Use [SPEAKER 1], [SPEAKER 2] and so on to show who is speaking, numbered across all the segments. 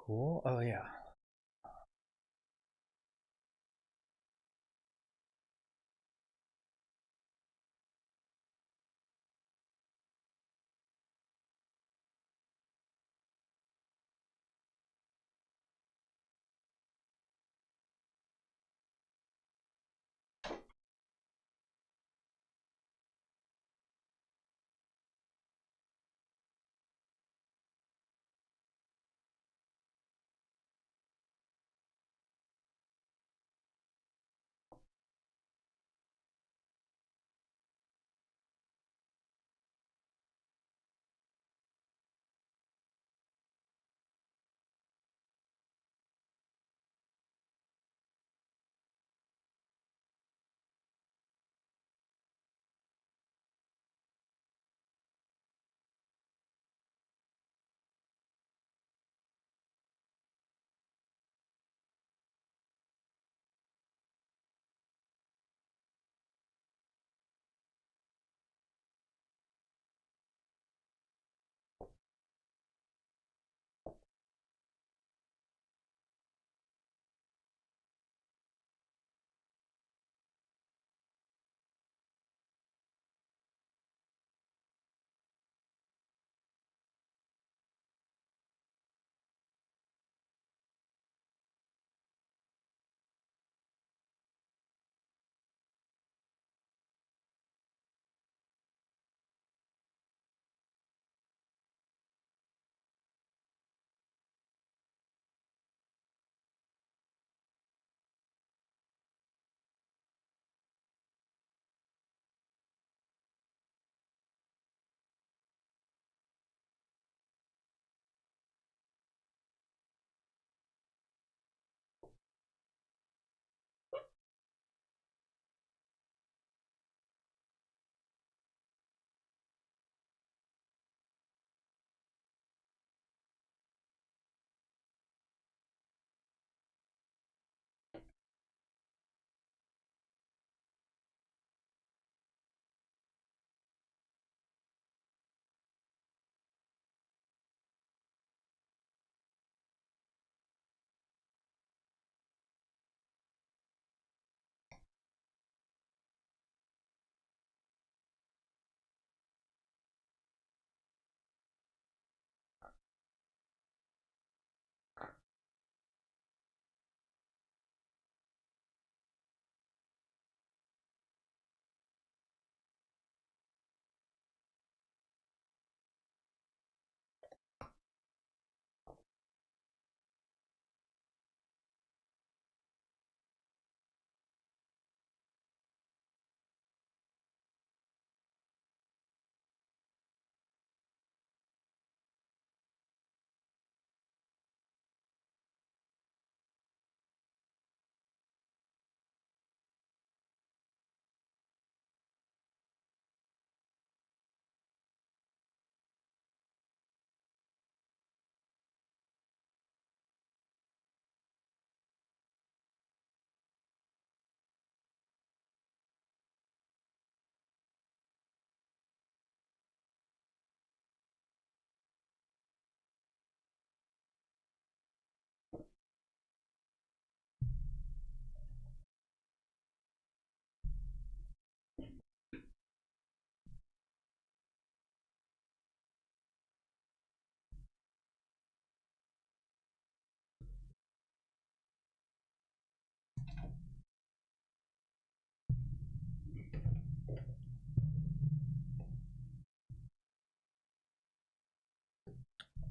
[SPEAKER 1] Cool. Oh yeah.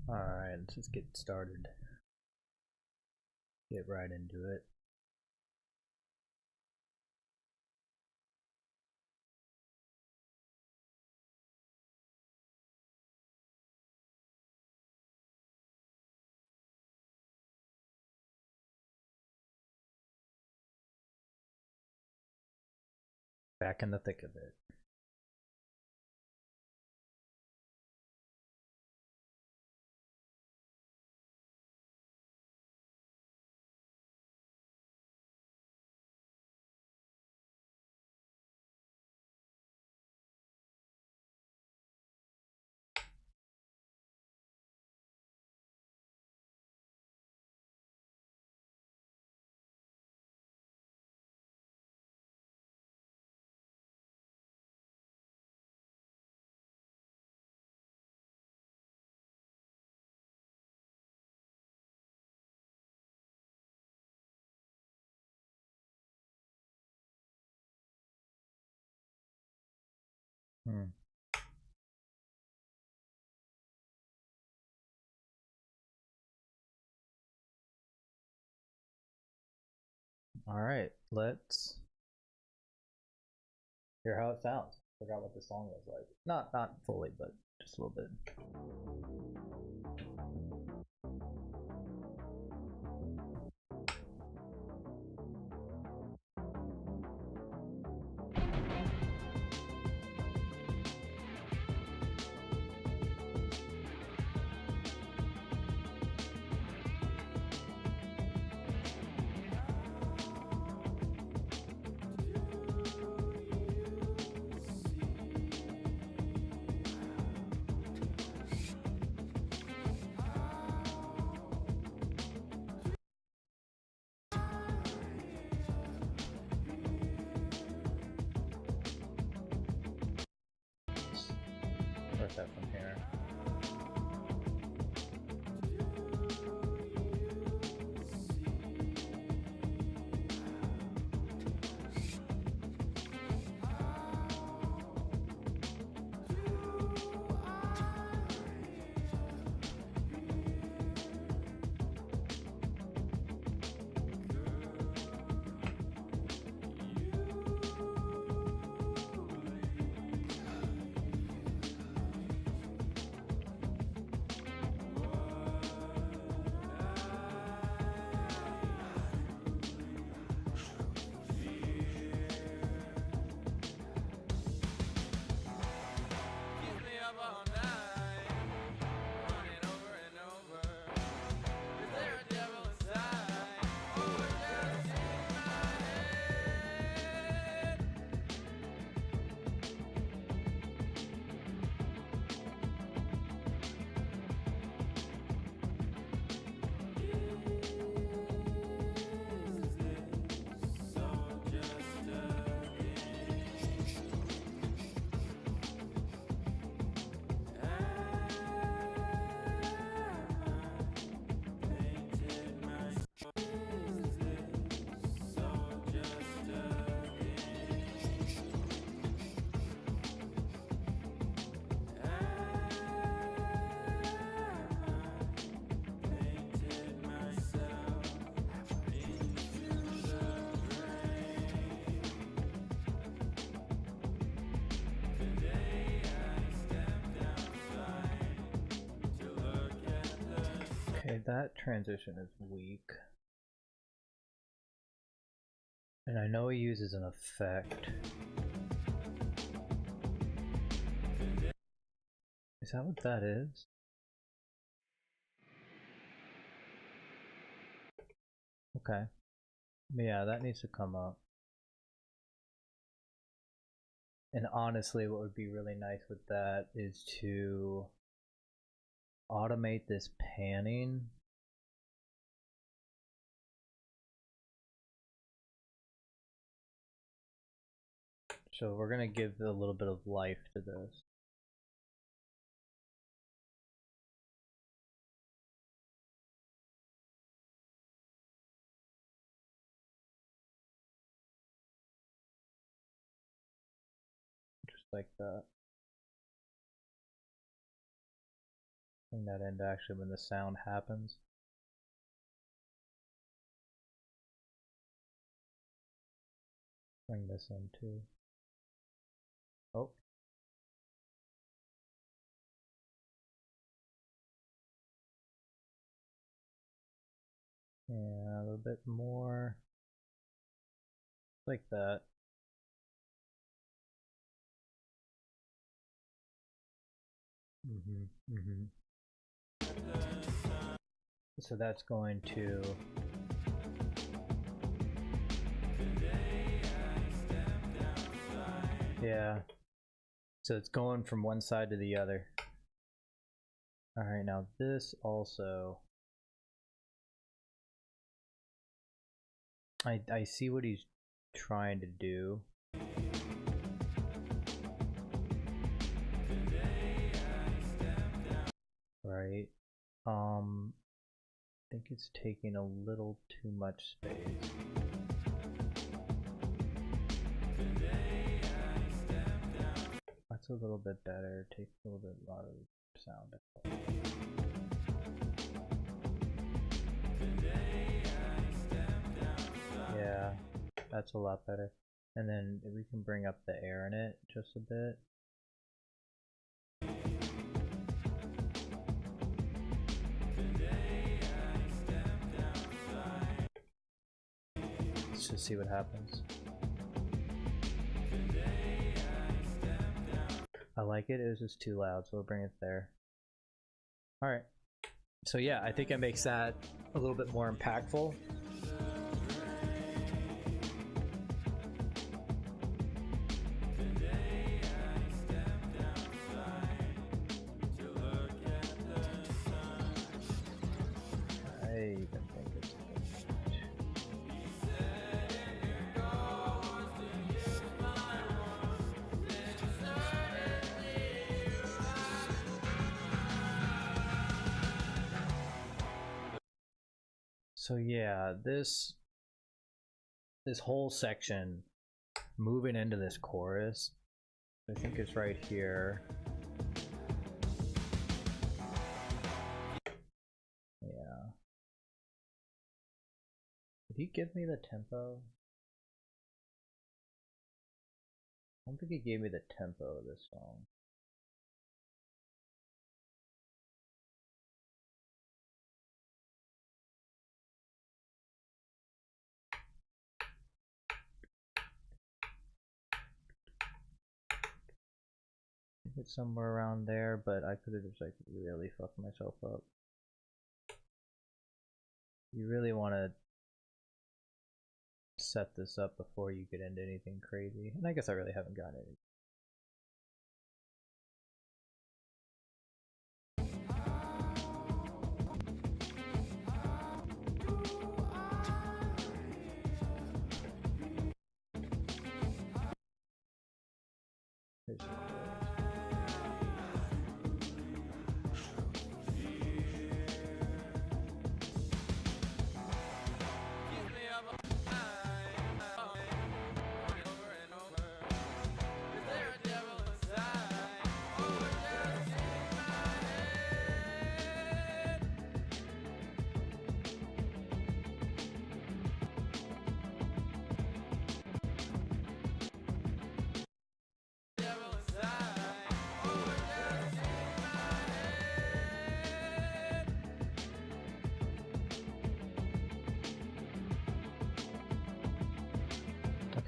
[SPEAKER 1] All right, let's just get started. Get right into it. Back in the thick of it. Alright, let's hear how it sounds. Forgot what the song was like. Not fully, but just a little bit. Start that from here. Okay, that transition is weak. And I know he uses an effect. Is that what that is? Okay. Yeah, that needs to come up. And honestly, what would be really nice with that is to automate this panning. So we're gonna give a little bit of life to this. Just like that. Bring that into actually when the sound happens. Bring this in too. Oh. And a little bit more. Like that. So that's going to yeah. So it's going from one side to the other. Alright, now this also I see what he's trying to do. Right. I think it's taking a little too much space. That's That's a little bit better. Takes a little bit lot of sound. Yeah, that's a lot better. And then we can bring up the air in it just a bit. Let's just see what happens. I like it. It was just too loud, so we'll bring it there. All right. So yeah, I think it makes that a little bit more impactful. So yeah, this whole section moving into this chorus, I think it's right here. Yeah. Did he give me the tempo? I don't think he gave me the tempo of this song. It's somewhere around there, but I could have just like really fucked myself up. You really want to set this up before you get into anything crazy, and I guess I really haven't gotten it.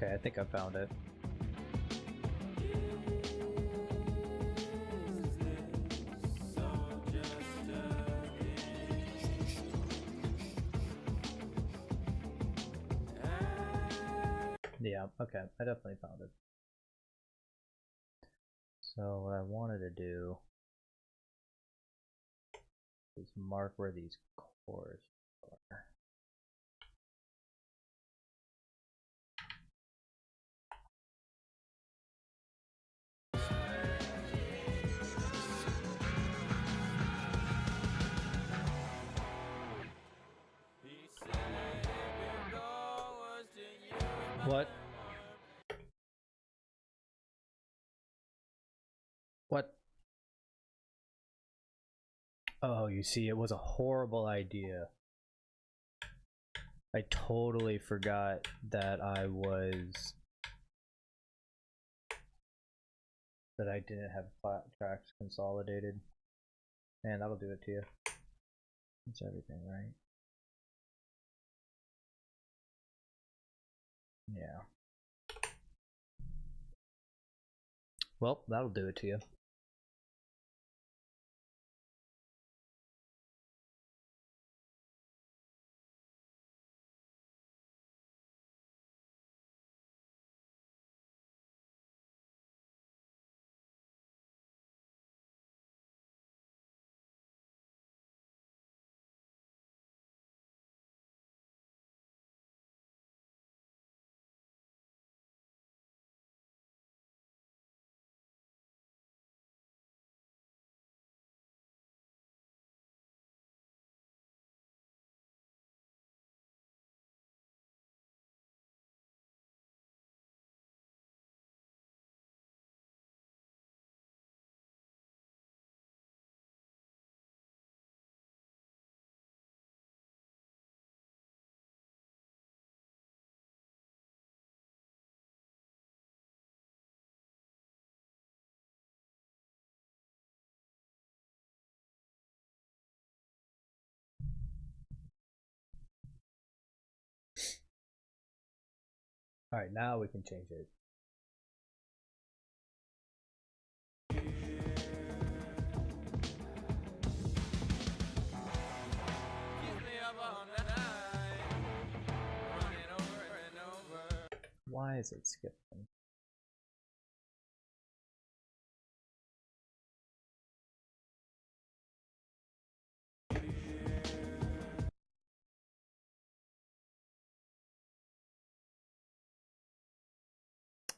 [SPEAKER 1] Okay, I think I found it. Yeah, okay, I definitely found it. So what I wanted to do is mark where these chords are. What? What? Oh, you see, it was a horrible idea. I totally forgot that I didn't have tracks consolidated. Man, that'll do it to you. That's everything, right? Yeah. Well, that'll do it to you. Alright, now we can change it. Why is it skipping?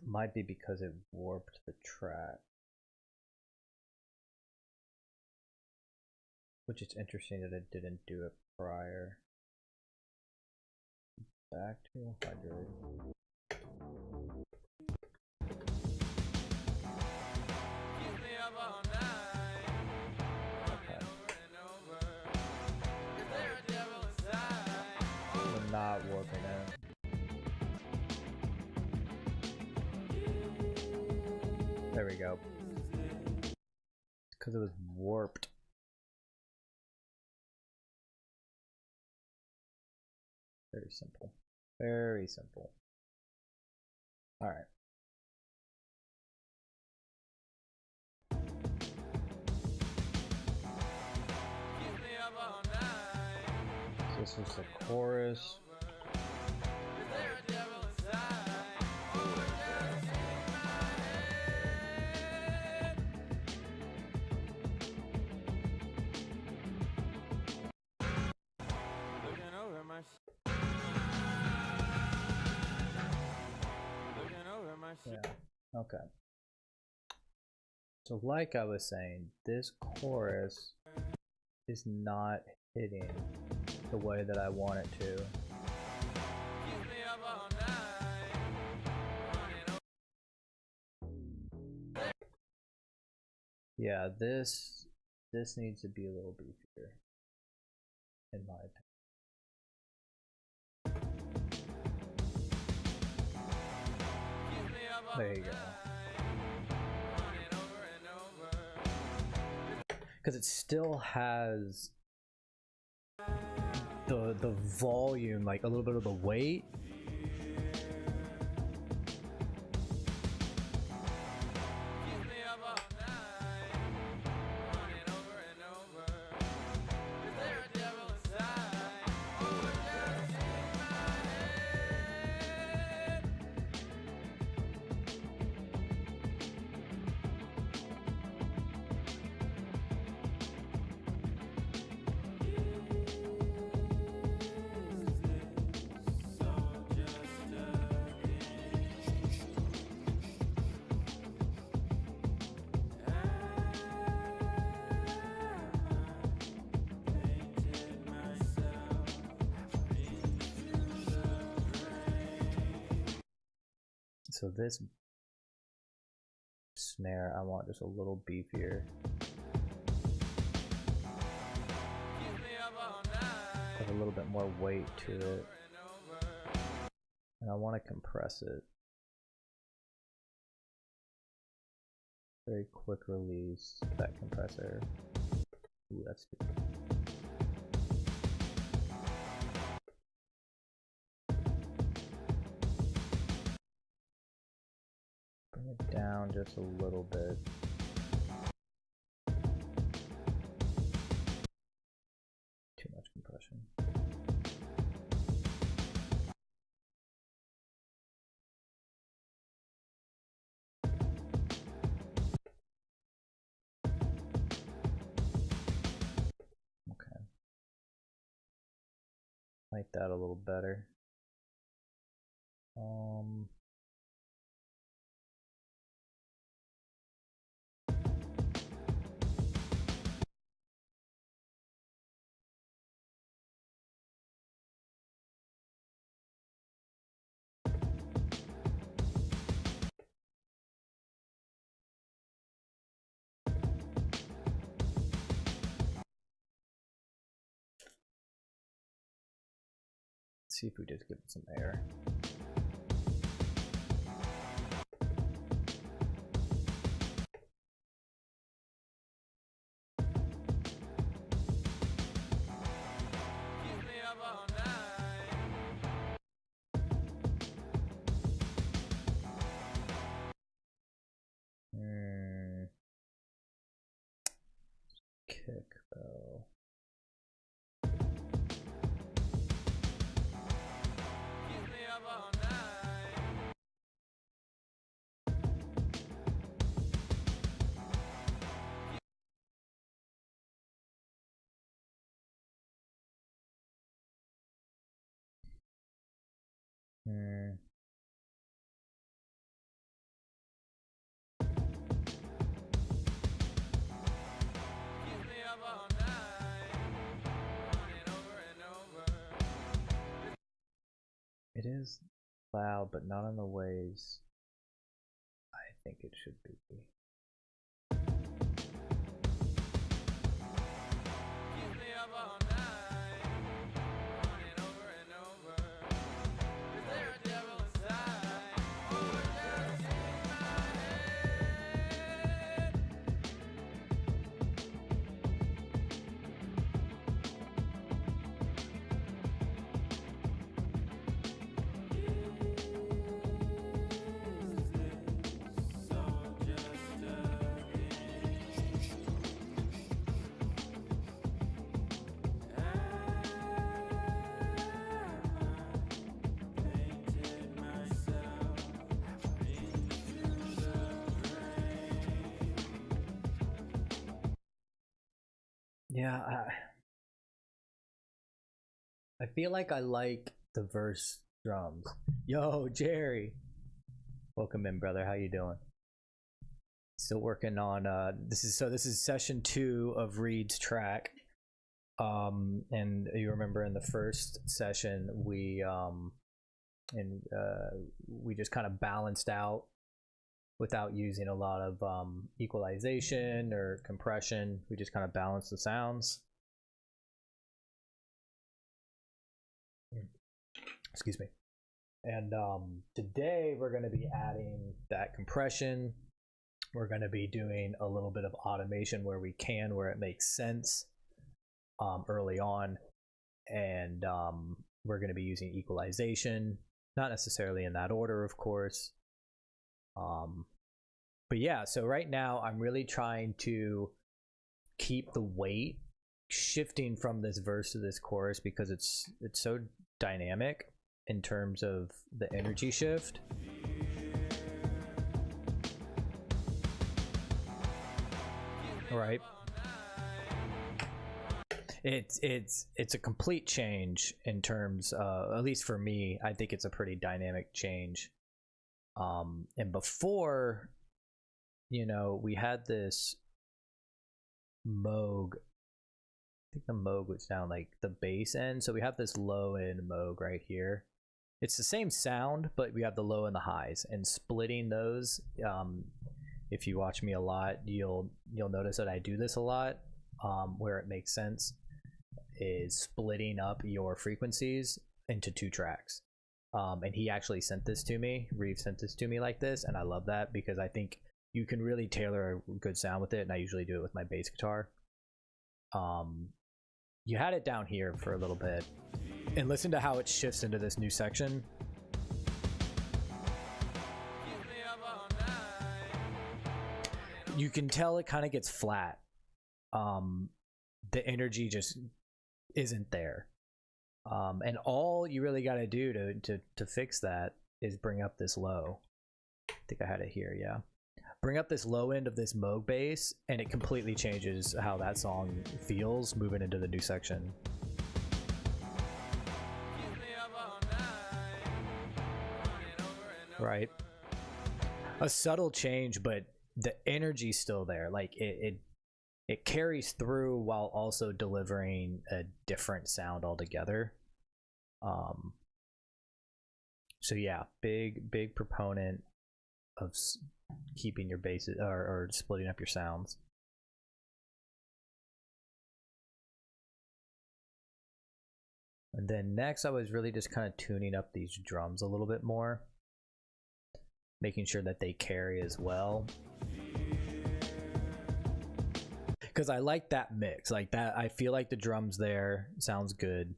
[SPEAKER 1] Might be because it warped the track. Which is interesting that it didn't do it prior. Back to 100. We're not warping it. There we go. Because it was warped. Very simple. Very simple. Alright. So this is the chorus. Yeah, okay. So like I was saying, this chorus is not hitting the way that I want it to. Yeah, this needs to be a little beefier, in my opinion. There you go. Because it still has the volume, like a little bit of the weight. So this snare, I want just a little beefier. Have a little bit more weight to it. And I want to compress it. Very quick release, that compressor. Ooh, that's good. Bring it down just a little bit. Too much compression. Okay. Like that a little better. See if we just give it some air. kick though. It is loud, but not in the ways I think it should be. Yeah, I feel like I like the verse drums. Yo, Jerry. Welcome in, brother. How you doing? Still working on this is session 2 of Reed's track. And you remember in the first session we just kind of balanced out without using a lot of equalization or compression. We just kind of balanced the sounds. Excuse me. And today we're going to be adding that compression. We're going to be doing a little bit of automation where we can, where it makes sense early on. And we're going to be using equalization, not necessarily in that order, of course. But yeah, so right now I'm really trying to keep the weight shifting from this verse to this chorus because it's so dynamic in terms of the energy shift. Right. It's a complete change in terms at least for me, I think it's a pretty dynamic change. And before, you know, we had this Moog. I think the Moog would sound like the bass end. So we have this low end Moog right here. It's the same sound, but we have the low and the highs, and splitting those. If you watch me a lot, you'll notice that I do this a lot. Where it makes sense is splitting up your frequencies into 2 tracks. And he actually sent this to me. Reeve sent this to me like this, and I love that because I think you can really tailor a good sound with it, and I usually do it with my bass guitar. You had it down here for a little bit, and listen to how it shifts into this new section. You can tell it kind of gets flat. The energy just isn't there. And all you really got to do to fix that is bring up this low. I think I had it here, yeah. Bring up this low end of this Moog bass, and it completely changes how that song feels moving into the new section. Right? A subtle change, but the energy's still there. Like it carries through while also delivering a different sound altogether. So yeah, big proponent of keeping your basses or splitting up your sounds. And then next I was really just kind of tuning up these drums a little bit more, making sure that they carry as well. Because I like that mix, like that. I feel like the drums there sounds good.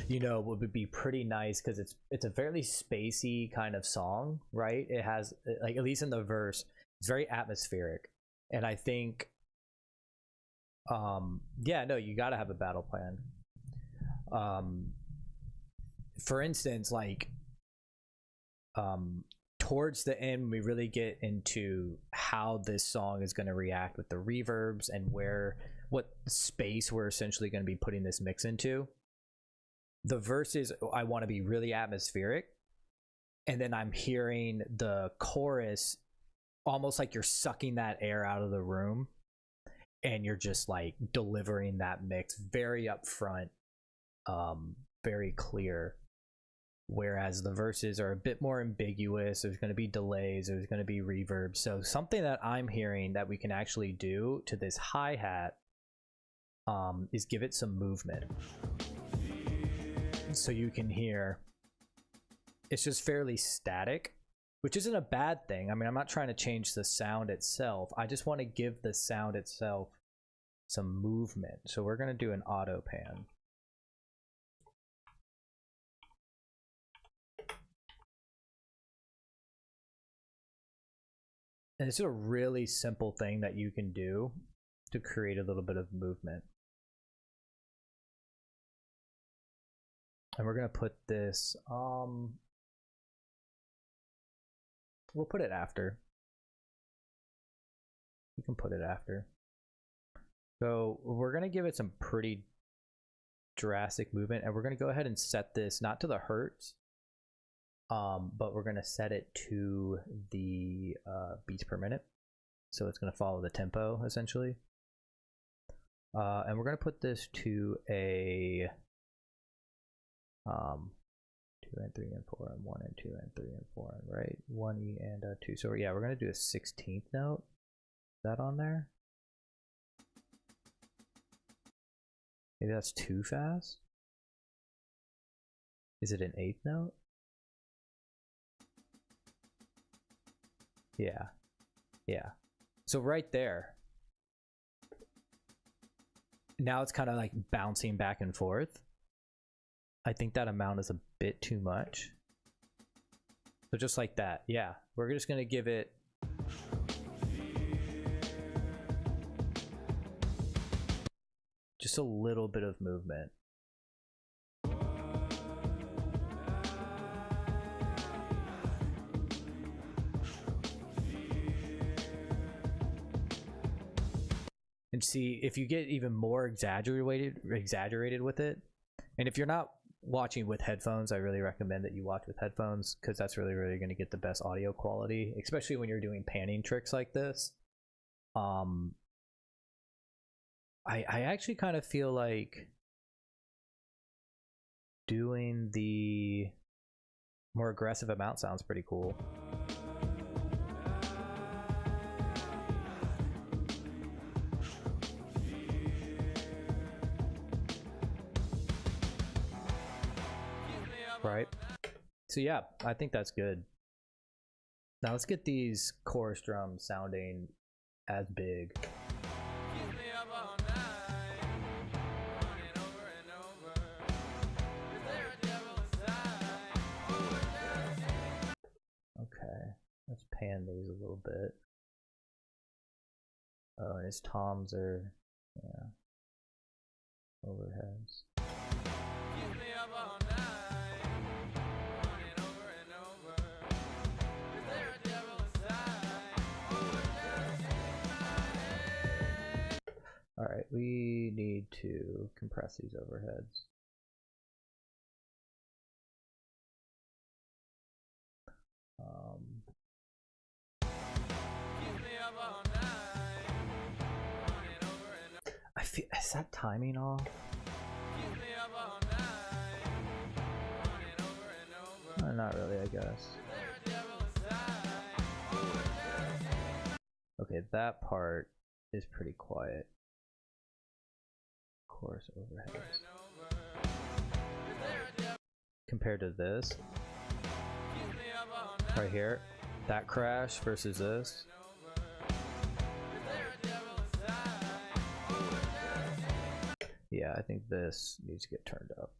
[SPEAKER 1] You know, what would be pretty nice, because it's a fairly spacey kind of song, right? It has, like, at least in the verse, It's very atmospheric, and I think, yeah, no, you got to have a battle plan. For instance, like, towards the end, we really get into how this song is going to react with the reverbs and what space we're essentially going to be putting this mix into. The verses, I want to be really atmospheric, and then I'm hearing the chorus almost like you're sucking that air out of the room, and you're just like delivering that mix very upfront, very clear. Whereas the verses are a bit more ambiguous. There's going to be delays, there's going to be reverb. So something that I'm hearing that we can actually do to this hi-hat is give it some movement. So you can hear it's just fairly static, which isn't a bad thing. I mean, I'm not trying to change the sound itself. I just want to give the sound itself some movement. So we're going to do an auto pan. And it's a really simple thing that you can do to create a little bit of movement. And we're going to put this, we'll put it after. You can put it after. So we're going to give it some pretty drastic movement, and we're going to go ahead and set this not to the hertz, but we're going to set it to the beats per minute. So it's going to follow the tempo essentially. And we're going to put this to a 2 and 3 and 4 and 1 and 2 and 3 and 4 and right 1E and 2. So yeah, we're going to do a 16th note. Is that on there? Maybe that's too fast. Is it an 8th note? Yeah. So right there. Now it's kind of like bouncing back and forth. I think that amount is a bit too much. So just like that, yeah. We're just gonna give it just a little bit of movement. And see if you get even more exaggerated with it. And if you're not watching with headphones, I really recommend that you watch with headphones, because that's really going to get the best audio quality, especially when you're doing panning tricks like this. I actually kind of feel like doing the more aggressive amount sounds pretty cool. Right? So yeah, I think that's good. Now let's get these chorus drums sounding as big. Okay, let's pan these a little bit. Oh, and his toms are, yeah, overheads. All right, we need to compress these overheads. I feel, is that timing off? Not really, I guess. Okay, that part is pretty quiet. Chorus overheads. Compared to this, right here, that crash versus this. Yeah, I think this needs to get turned up.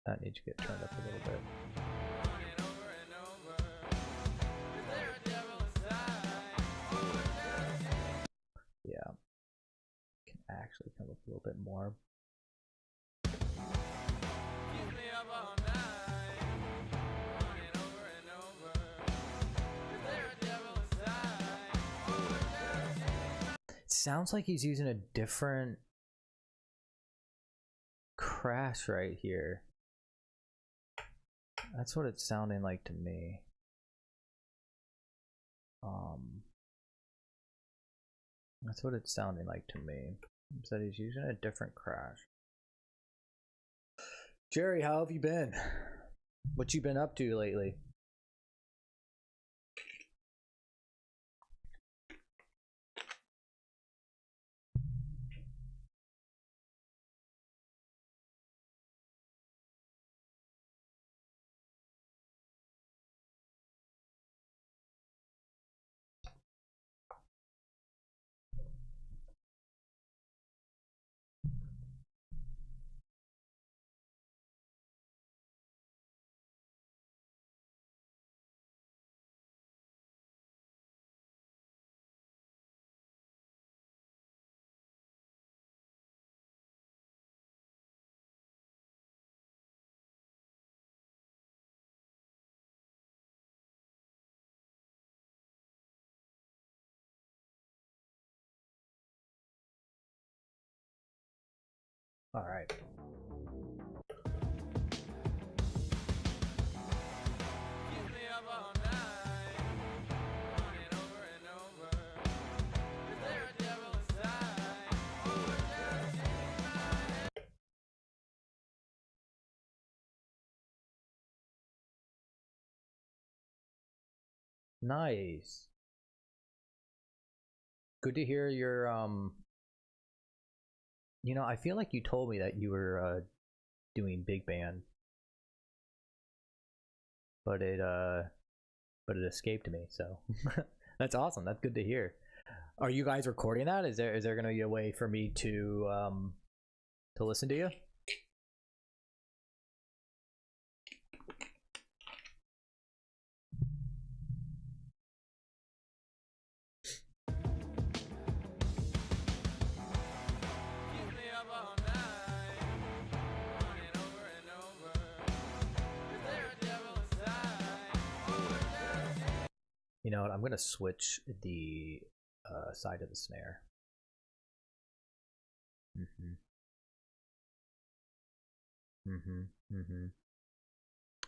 [SPEAKER 1] That needs to get turned up a little bit. Yeah, can actually come up a little bit more. It sounds like he's using a different crash right here. That's what it's sounding like to me. That's what it's sounding like to me. He said he's using a different crash. Jerry, how have you been? What you been up to lately? All right. Nice. Good to hear your you know, I feel like you told me that you were doing big band, but it escaped me, so that's awesome. That's good to hear. Are you guys recording that? Is there gonna be a way for me to listen to you? You know what? I'm gonna switch the side of the snare.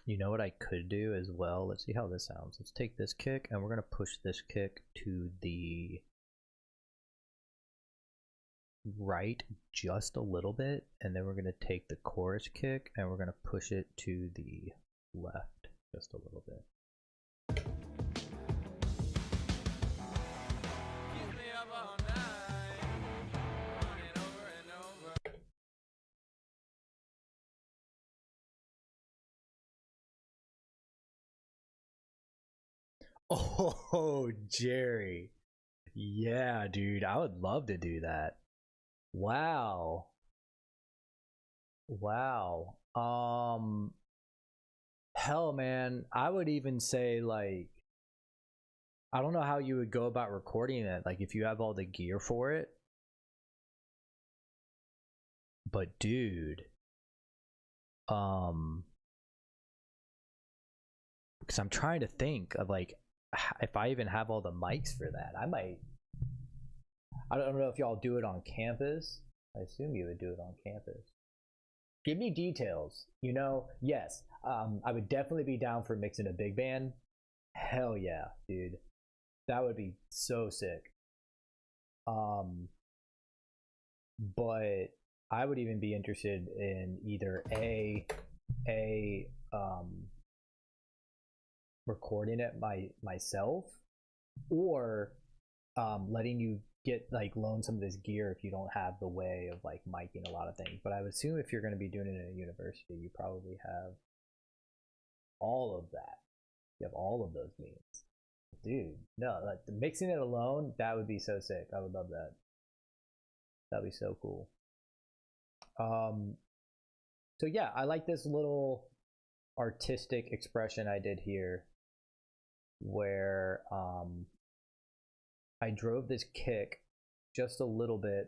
[SPEAKER 1] You know what I could do as well? Let's see how this sounds. Let's take this kick and we're gonna push this kick to the right just a little bit, and then we're gonna take the chorus kick and we're gonna push it to the left just a little bit. Oh, Jerry. Yeah, dude, I would love to do that. Wow. Wow. Hell, man, I would even say, like, I don't know how you would go about recording it, like if you have all the gear for it. But dude, because I'm trying to think of like if I even have all the mics for that. I don't know if y'all do it on campus. I assume you would do it on campus. Give me details. You know, yes, I would definitely be down for mixing a big band. Hell yeah, dude, that would be so sick. But I would even be interested in either a recording it myself, or letting you get like loan some of this gear if you don't have the way of like miking a lot of things. But I would assume if you're going to be doing it in a university, you probably have all of that. You have all of those means. Dude, no, like mixing it alone, that would be so sick. I would love that. That'd be so cool. So yeah, I like this little artistic expression I did here where I drove this kick just a little bit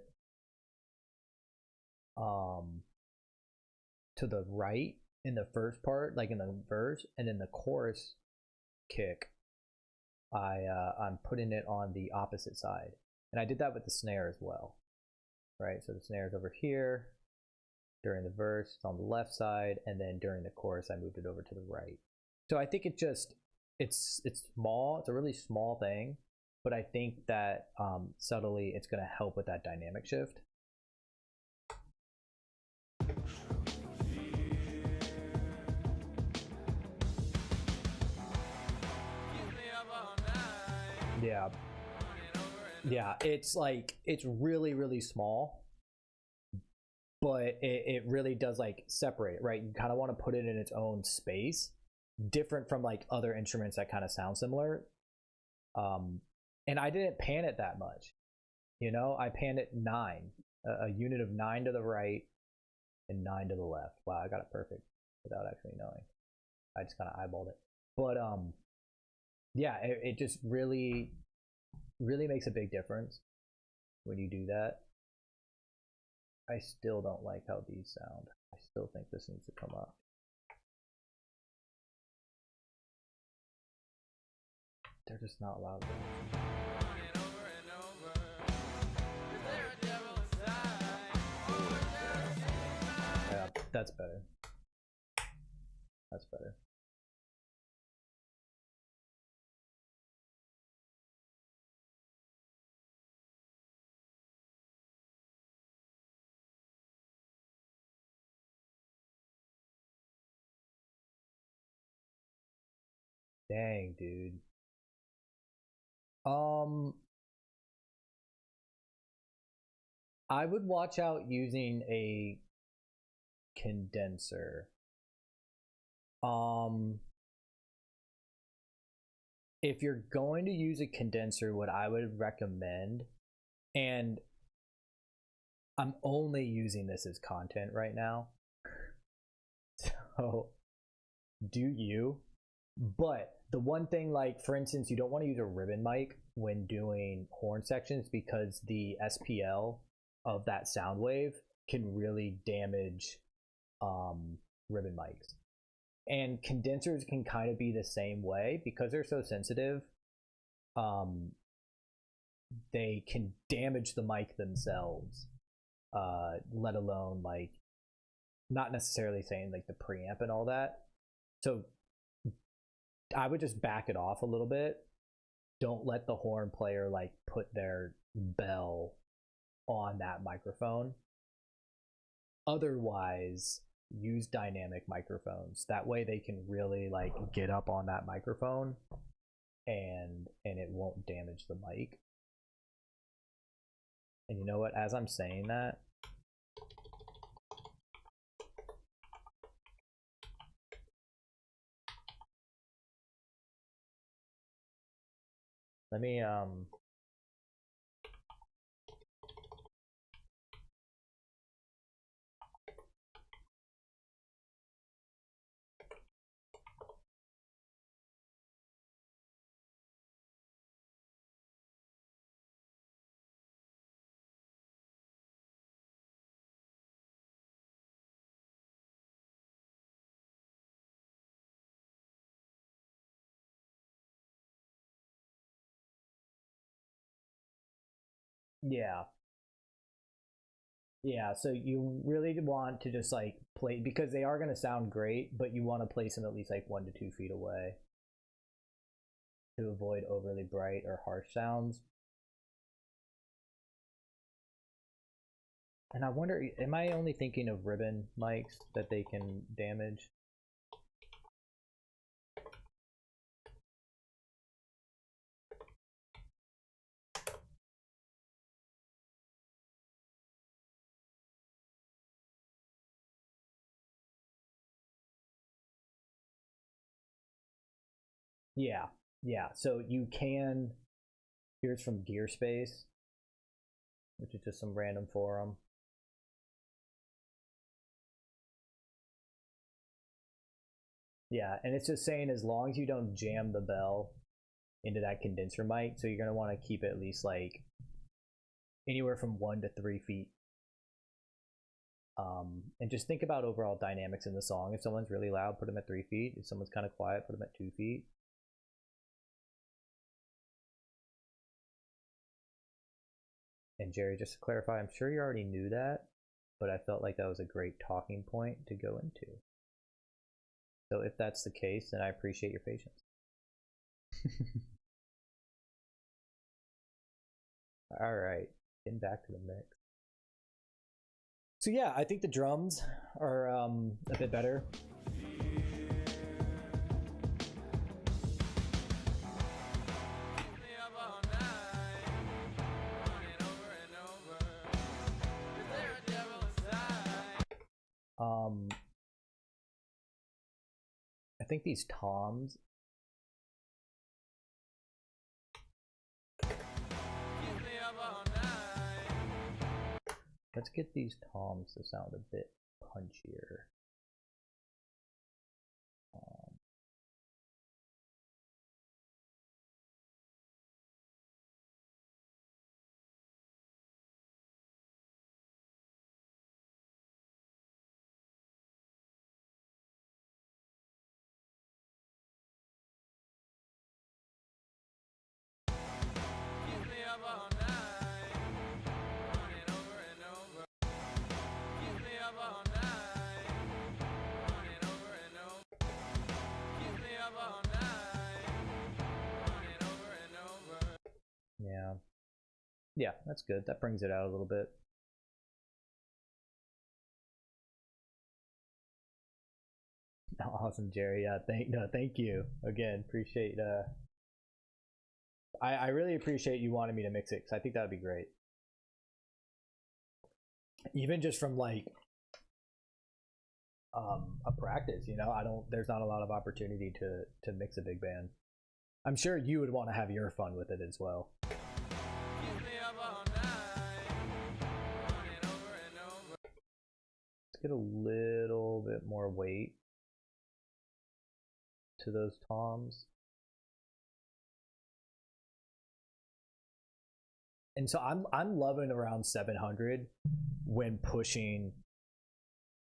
[SPEAKER 1] to the right in the first part, like in the verse, and in the chorus kick, I'm putting it on the opposite side. And I did that with the snare as well, right? So the snare is over here during the verse, it's on the left side, and then during the chorus, I moved it over to the right. So I think it's small, it's a really small thing, but I think that subtly it's gonna help with that dynamic shift. Yeah. Yeah, it's like, it's really, really small, but it really does like separate, right? You kind of want to put it in its own space, different from like other instruments that kind of sound similar. And I didn't pan it that much, you know, I panned it 9, a unit of 9 to the right and 9 to the left. Wow, I got it perfect without actually knowing. I just kind of eyeballed it. But yeah, it just really makes a big difference when you do that. I still don't like how these sound. I still think this needs to come up. They're just not loud. Yeah, that's better. That's better. Dang, dude. I would watch out using a condenser. If you're going to use a condenser, what I would recommend, and I'm only using this as content right now, so do you. But the one thing, like for instance, you don't want to use a ribbon mic when doing horn sections because the SPL of that sound wave can really damage ribbon mics. And condensers can kind of be the same way because they're so sensitive. They can damage the mic themselves, let alone like, not necessarily saying like the preamp and all that. So I would just back it off a little bit. Don't let the horn player like put their bell on that microphone. Otherwise, use dynamic microphones. That way they can really like get up on that microphone and it won't damage the mic. And you know what, as I'm saying that, let me yeah. Yeah, so you really want to just like play, because they are going to sound great, but you want to place them at least like 1 to 2 feet away to avoid overly bright or harsh sounds. And I wonder, am I only thinking of ribbon mics that they can damage? Yeah, yeah. So you can, here's from Gearspace, which is just some random forum. Yeah, and it's just saying as long as you don't jam the bell into that condenser mic, so you're going to want to keep it at least like anywhere from 1 to 3 feet. And just think about overall dynamics in the song. If someone's really loud, put them at 3 feet. If someone's kind of quiet, put them at 2 feet. And Jerry, just to clarify, I'm sure you already knew that, but I felt like that was a great talking point to go into. So if that's the case, then I appreciate your patience. All right, getting back to the mix. So yeah, I think the drums are a bit better. I think these toms. Let's get these toms to sound a bit punchier. Yeah, that's good. That brings it out a little bit. Awesome, Jerry. Yeah, thank you again. Appreciate. I really appreciate you wanting me to mix it because I think that would be great. Even just from like a practice, you know, there's not a lot of opportunity to mix a big band. I'm sure you would want to have your fun with it as well. Let's get a little bit more weight to those toms. And so I'm loving around 700 when pushing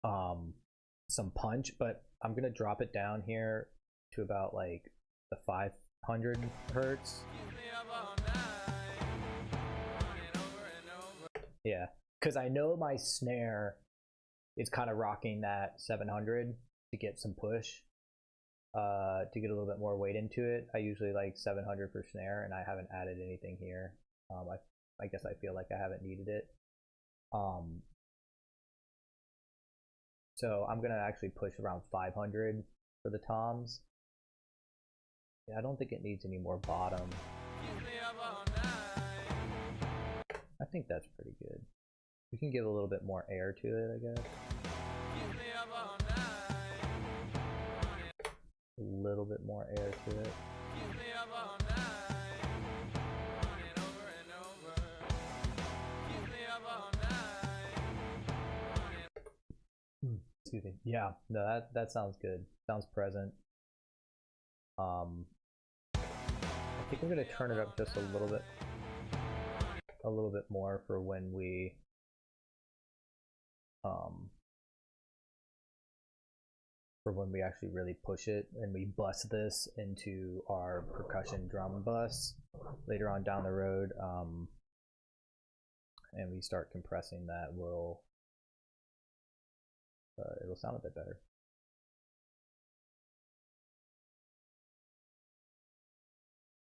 [SPEAKER 1] some punch, but I'm gonna drop it down here to about like the 500 hertz. Yeah, because I know my snare is kind of rocking that 700 to get some push, to get a little bit more weight into it. I usually like 700 for snare, and I haven't added anything here. I guess I feel like I haven't needed it. So I'm gonna actually push around 500 for the toms. Yeah, I don't think it needs any more bottom. I think that's pretty good. We can give a little bit more air to it, I guess. A little bit more air to it. Excuse me. Yeah, no, that sounds good. Sounds present. I think I'm gonna turn it up just a little bit more for when we actually really push it and we bus this into our percussion drum bus later on down the road, and we start compressing that, it'll sound a bit better.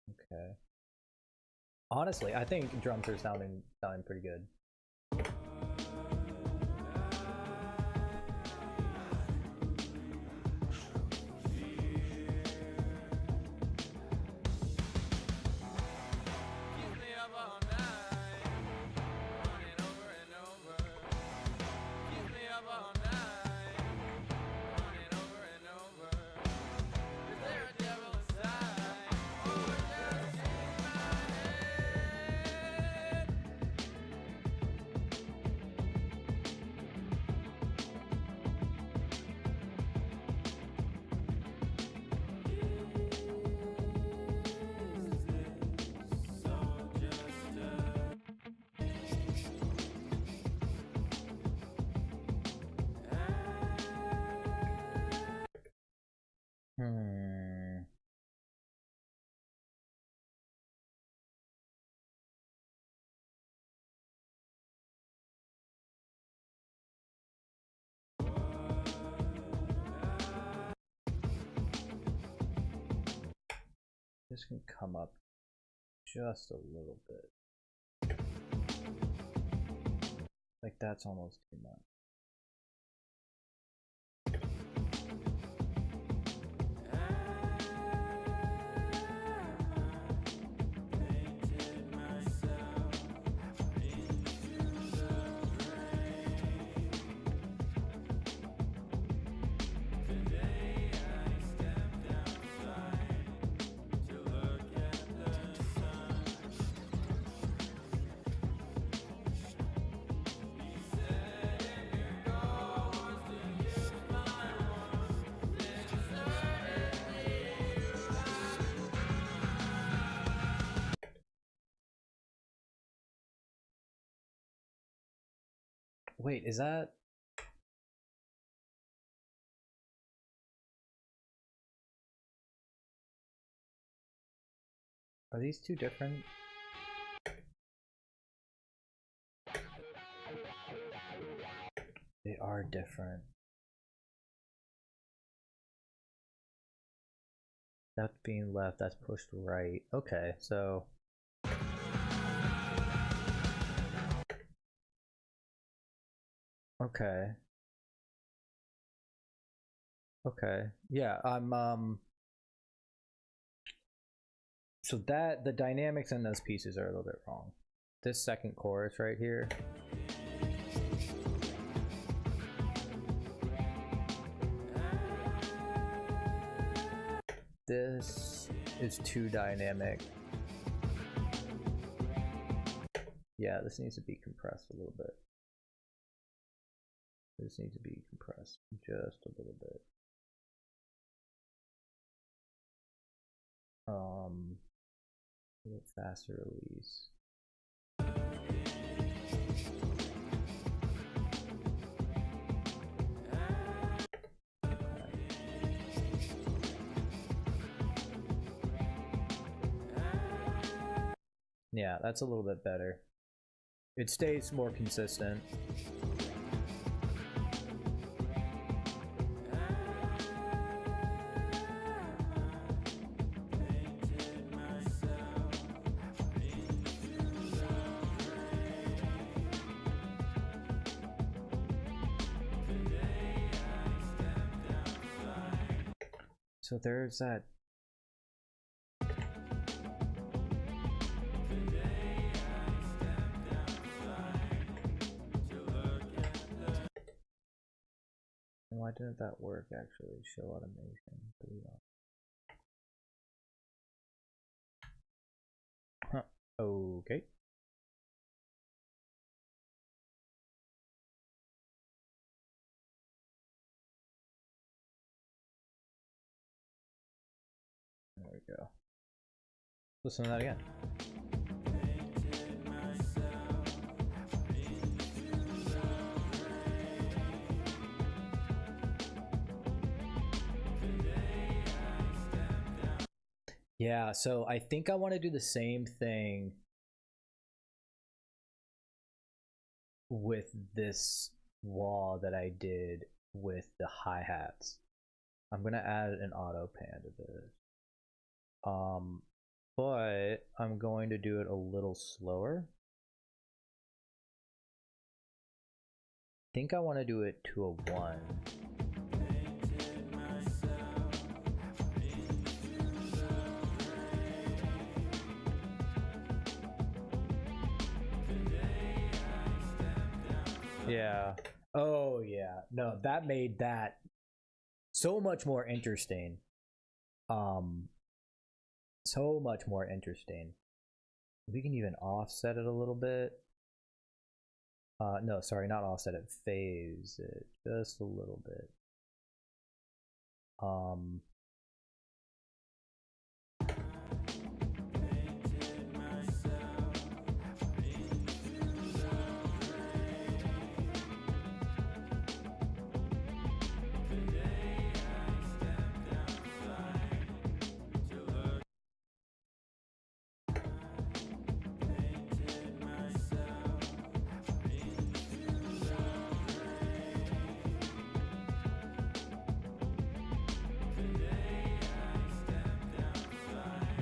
[SPEAKER 1] Okay. Honestly, I think drums are sounding pretty good. This can come up just a little bit. Like that's almost too much. Wait, is that... Are these two different? They are different. That's being left, that's pushed right. Okay, so... Okay. Okay. Yeah, so that the dynamics in those pieces are a little bit wrong. This second chorus right here. This is too dynamic. Yeah, this needs to be compressed a little bit. This needs to be compressed just a little bit. A little faster release. Yeah, that's a little bit better. It stays more consistent. So there's that. Why didn't that work actually? Show automation. Huh. Okay. There we go. Listen to that again. Yeah, so I think I want to do the same thing with this wall that I did with the hi-hats. I'm gonna add an auto pan to this. But I'm going to do it a little slower. I think I want to do it to a 1. Yeah. Oh yeah. No, that made that so much more interesting. So much more interesting. We can even offset it a little bit. No, sorry, not offset it, phase it just a little bit.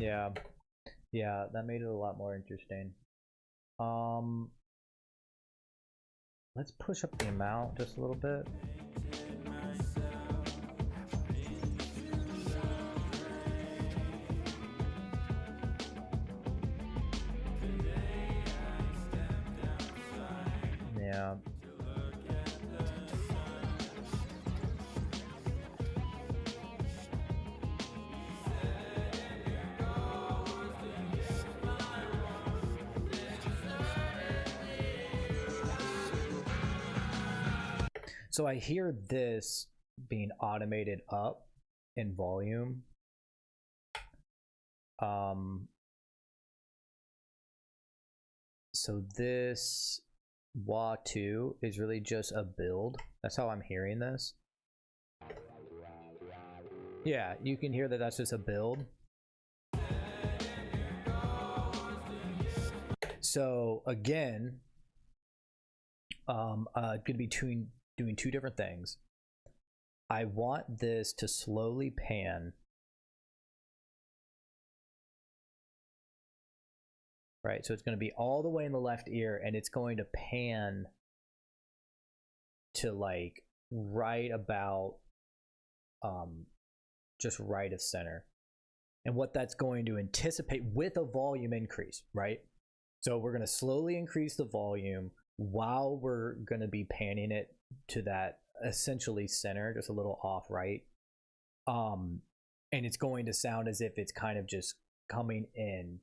[SPEAKER 1] Yeah. Yeah, that made it a lot more interesting. Let's push up the amount just a little bit. Yeah. So I hear this being automated up in volume. So this wah2 is really just a build. That's how I'm hearing this. Yeah, you can hear that that's just a build. So again, gonna be doing two different things. I want this to slowly pan. Right, so it's going to be all the way in the left ear, and it's going to pan to like right about just right of center. And what that's going to anticipate with a volume increase, right? So we're going to slowly increase the volume while we're going to be panning it to that essentially center, just a little off right. And it's going to sound as if it's kind of just coming in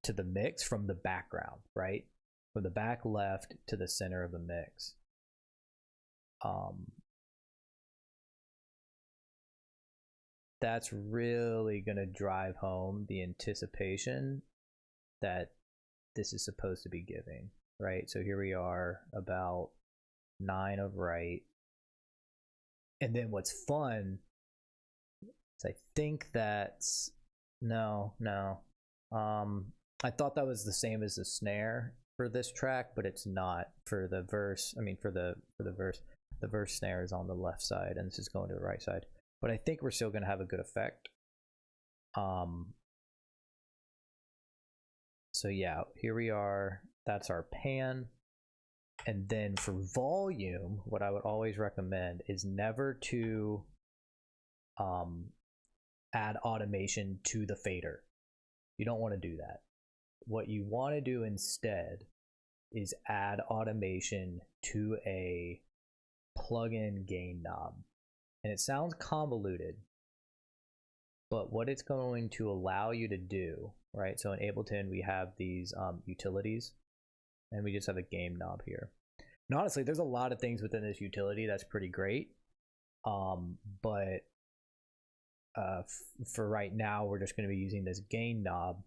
[SPEAKER 1] to the mix from the background, right? From the back left to the center of the mix. That's really going to drive home the anticipation that this is supposed to be giving, right? So here we are about 9 of right. And then what's fun is I think that's no. I thought that was the same as the snare for this track, but it's not for the verse. I mean, for the verse, the verse snare is on the left side, and this is going to the right side. But I think we're still going to have a good effect. So yeah, here we are. That's our pan. And then for volume, what I would always recommend is never to add automation to the fader. You don't want to do that. What you want to do instead is add automation to a plug-in gain knob. And it sounds convoluted, but what it's going to allow you to do, right? So in Ableton, we have these utilities, and we just have a gain knob here. And honestly, there's a lot of things within this utility that's pretty great. But for right now, we're just going to be using this gain knob,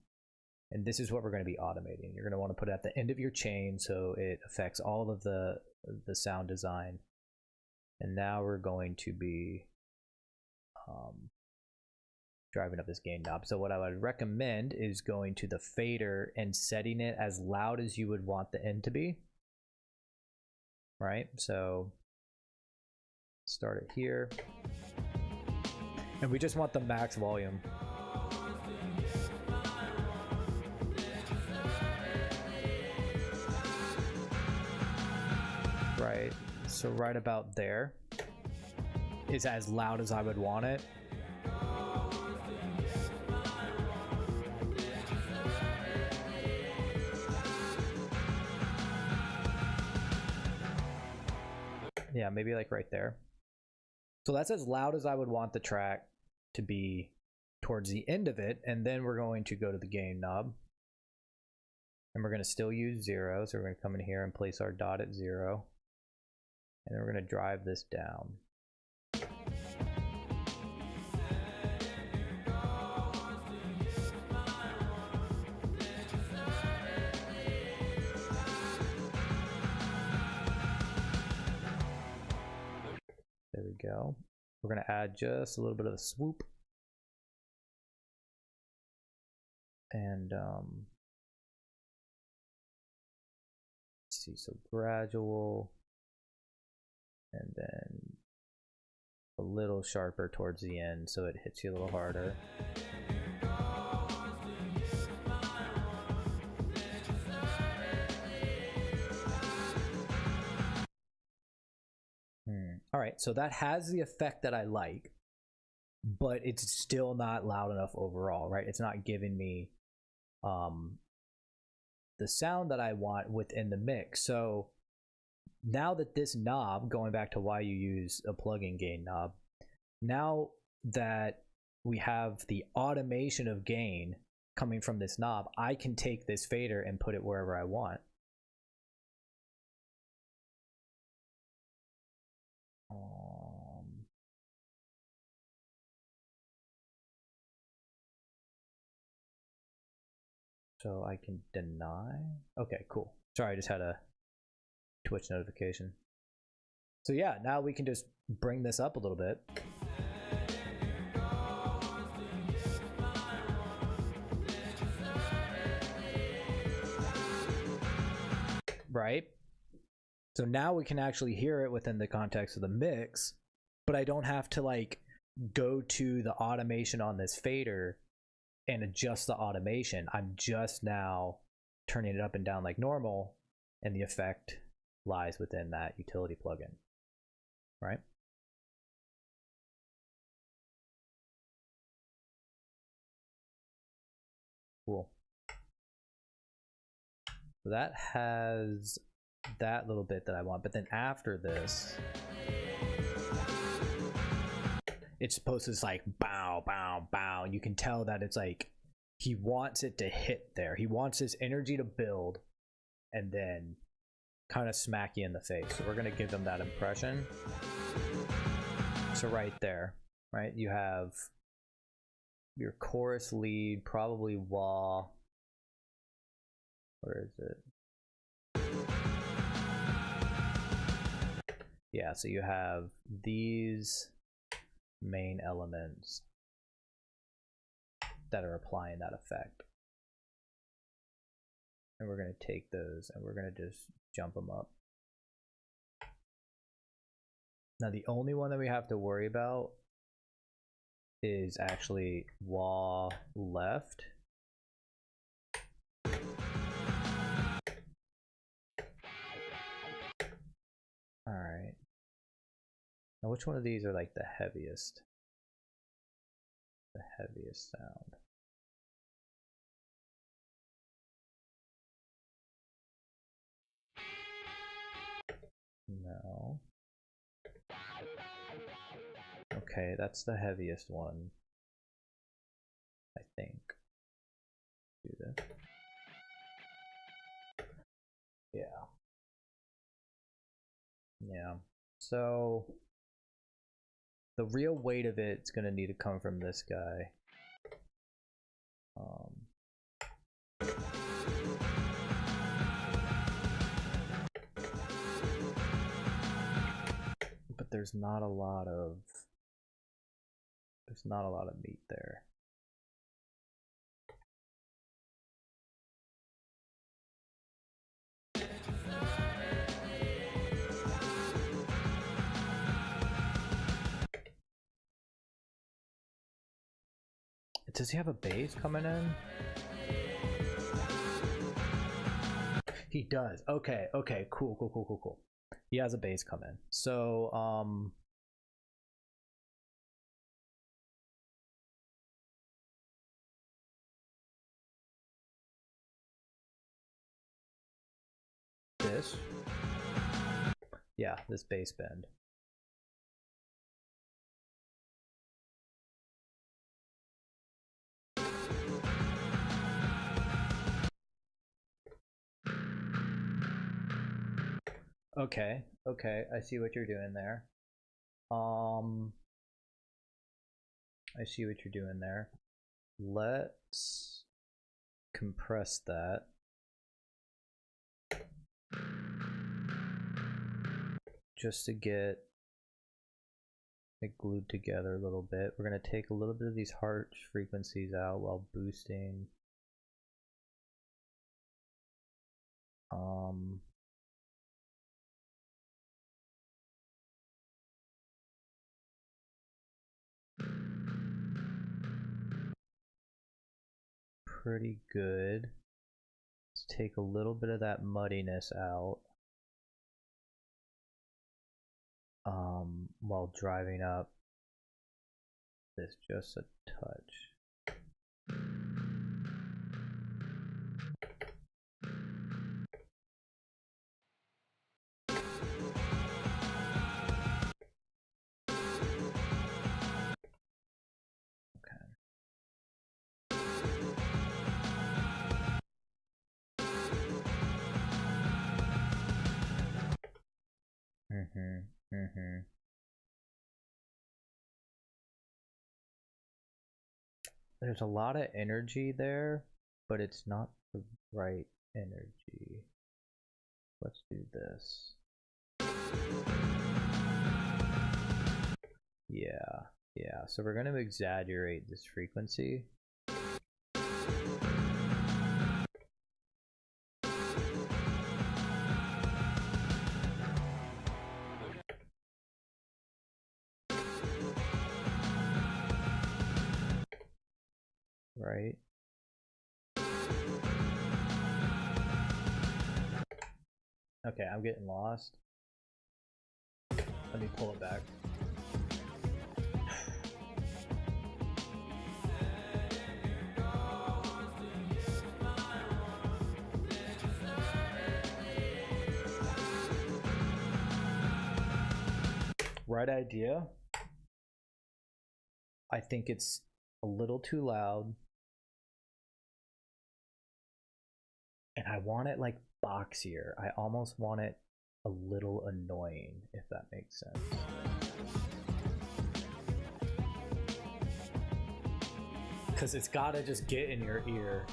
[SPEAKER 1] and this is what we're going to be automating. You're going to want to put it at the end of your chain so it affects all of the sound design. And now we're going to be driving up this gain knob. So what I would recommend is going to the fader and setting it as loud as you would want the end to be. Right? So start it here. And we just want the max volume. Right, so right about there is as loud as I would want it. Yeah, maybe like right there. So that's as loud as I would want the track to be towards the end of it. And then we're going to go to the gain knob. And we're going to still use 0. So we're going to come in here and place our dot at 0. And then we're going to drive this down. There we go. We're going to add just a little bit of a swoop. And let's see, so gradual. And then a little sharper towards the end so it hits you a little harder. All right, so that has the effect that I like, but it's still not loud enough overall, right? It's not giving me the sound that I want within the mix. So now that this knob, going back to why you use a plugin gain knob, now that we have the automation of gain coming from this knob, I can take this fader and put it wherever I want. So I can deny. Okay, cool. Sorry, I just had a Twitch notification. So yeah, now we can just bring this up a little bit. Right? So now we can actually hear it within the context of the mix, but I don't have to like go to the automation on this fader and adjust the automation. I'm just now turning it up and down like normal, and the effect lies within that utility plugin, right? Cool. So that has that little bit that I want, but then after this, it's supposed to just like bow, bow, bow. You can tell that it's like he wants it to hit there. He wants his energy to build and then kind of smack you in the face. So we're going to give him that impression. So right there, right, you have your chorus lead, probably wah. Where is it? Yeah, so you have these main elements that are applying that effect. And we're going to take those and we're going to just jump them up. Now the only one that we have to worry about is actually wah left. All right. Now which one of these are like the heaviest? The heaviest sound. No. Okay, that's the heaviest one, I think. Do this. Yeah. Yeah. So the real weight of it's going to need to come from this guy. But there's not a lot of meat there. Does he have a bass coming in? He does. Okay, okay, cool. He has a bass come in. So, this. Yeah, this bass bend. Okay, okay, I see what you're doing there. I see what you're doing there. Let's compress that. Just to get it glued together a little bit. We're going to take a little bit of these harsh frequencies out while boosting. Pretty good. Let's take a little bit of that muddiness out. while driving up this just a touch. There's a lot of energy there, but it's not the right energy. Let's do this. Yeah, so we're going to exaggerate this frequency. Right? Okay, I'm getting lost. Let me pull it back. Right idea. I think it's a little too loud. And I want it like boxier. I almost want it a little annoying, if that makes sense. Because it's gotta just get in your ear.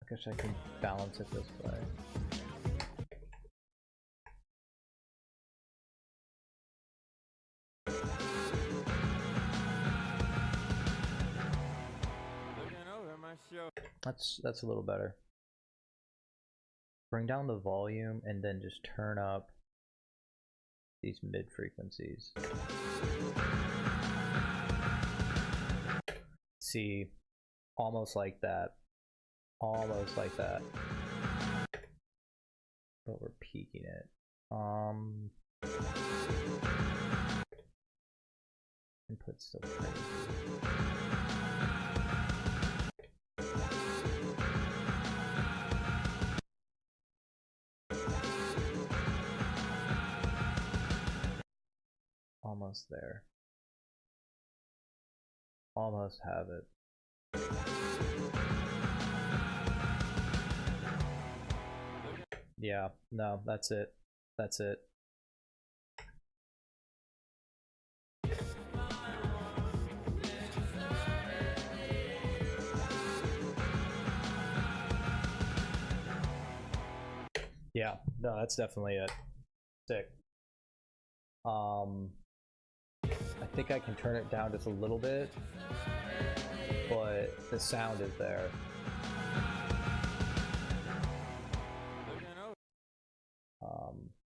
[SPEAKER 1] I guess I can balance it this way. That's a little better. Bring down the volume and then just turn up these mid frequencies. See, almost like that. Almost like that. But we're peaking it. Input still crazy. Almost there. Almost have it. Yeah, no, that's it. That's it. Yeah, no, that's definitely it. Sick. I think I can turn it down just a little bit, but the sound is there.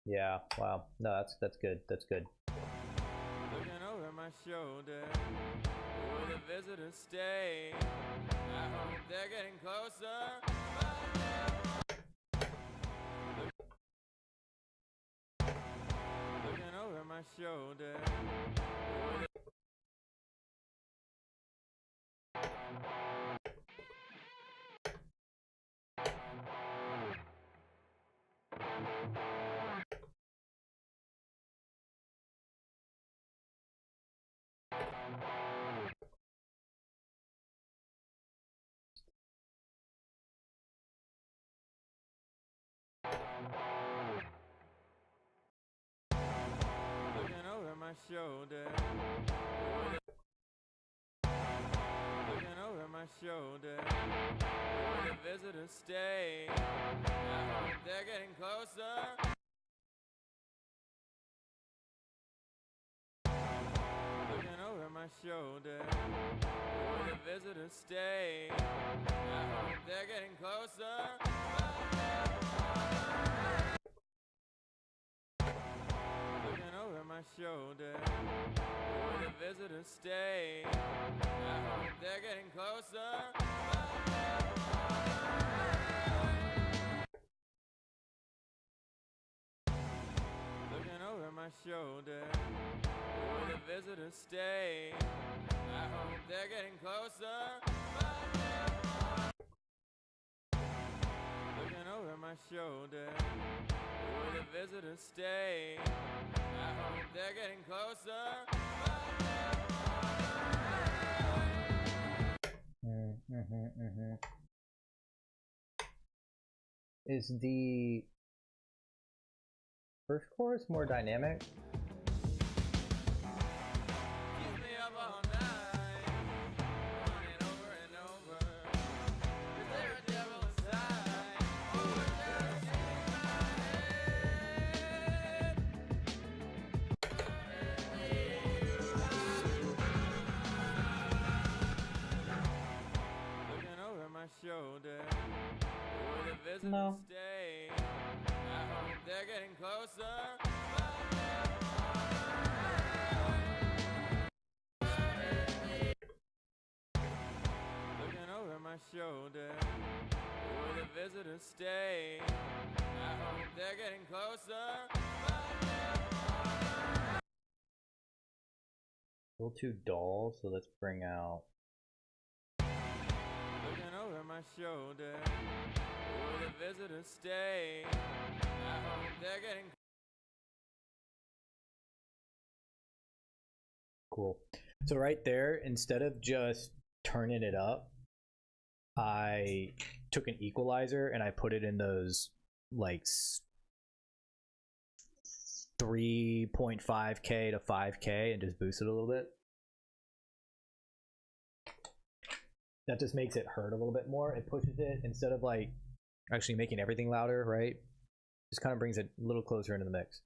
[SPEAKER 1] Yeah, wow. No, that's good. That's good.
[SPEAKER 2] Looking over my shoulder, where the visitors stay. I hope they're getting closer. Looking over my shoulder. Looking over my shoulder. Looking over my shoulder. Where the visitors stay. I hope they're getting closer. Looking over my shoulder. Where the visitors stay. I hope they're getting closer. my shoulder where the visitors stay. I hope they're getting closer. Looking over my shoulder where the visitors stay. I hope they're getting closer. Looking over my shoulder where the visitors stay. I hope they're getting closer.
[SPEAKER 1] Is the first chorus more dynamic?
[SPEAKER 2] Keep me up all night, running over and over. Is there a devil inside? Oh, it's just in my head. Looking over my shoulder where the visitors
[SPEAKER 1] No.
[SPEAKER 2] stay. I hope they're getting closer. Looking over my shoulder where the visitors stay. I hope they're getting closer.
[SPEAKER 1] A little too dull, so let's bring out.
[SPEAKER 2] Looking over my shoulder where the visitors stay. I hope they're getting
[SPEAKER 1] Cool. So right there, instead of just turning it up, I took an equalizer and I put it in those like 3.5K to 5K and just boosted a little bit. That just makes it hurt a little bit more. It pushes it instead of like actually making everything louder, right? Just kind of brings it a little closer into the mix.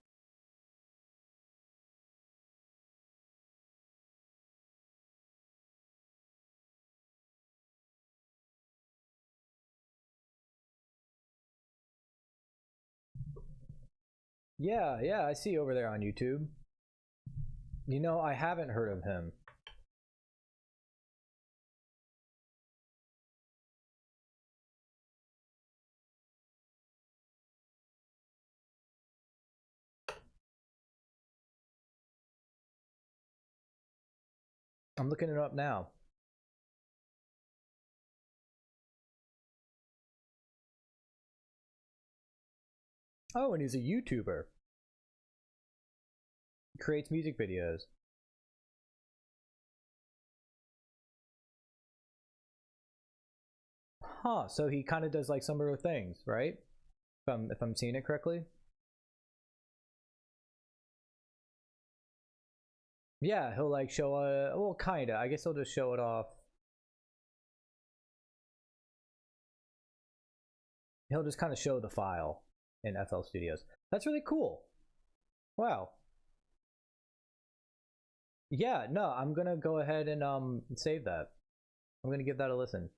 [SPEAKER 1] Yeah, I see over there on YouTube. You know, I haven't heard of him. I'm looking it up now. Oh, and he's a YouTuber. He creates music videos. Huh, so he kind of does like similar things, right? If I'm seeing it correctly. Yeah, he'll like show well, kinda. I guess he'll just show it off. He'll just kind of show the file in FL Studios. That's really cool. Wow. Yeah, no, I'm gonna go ahead and save that. I'm gonna give that a listen.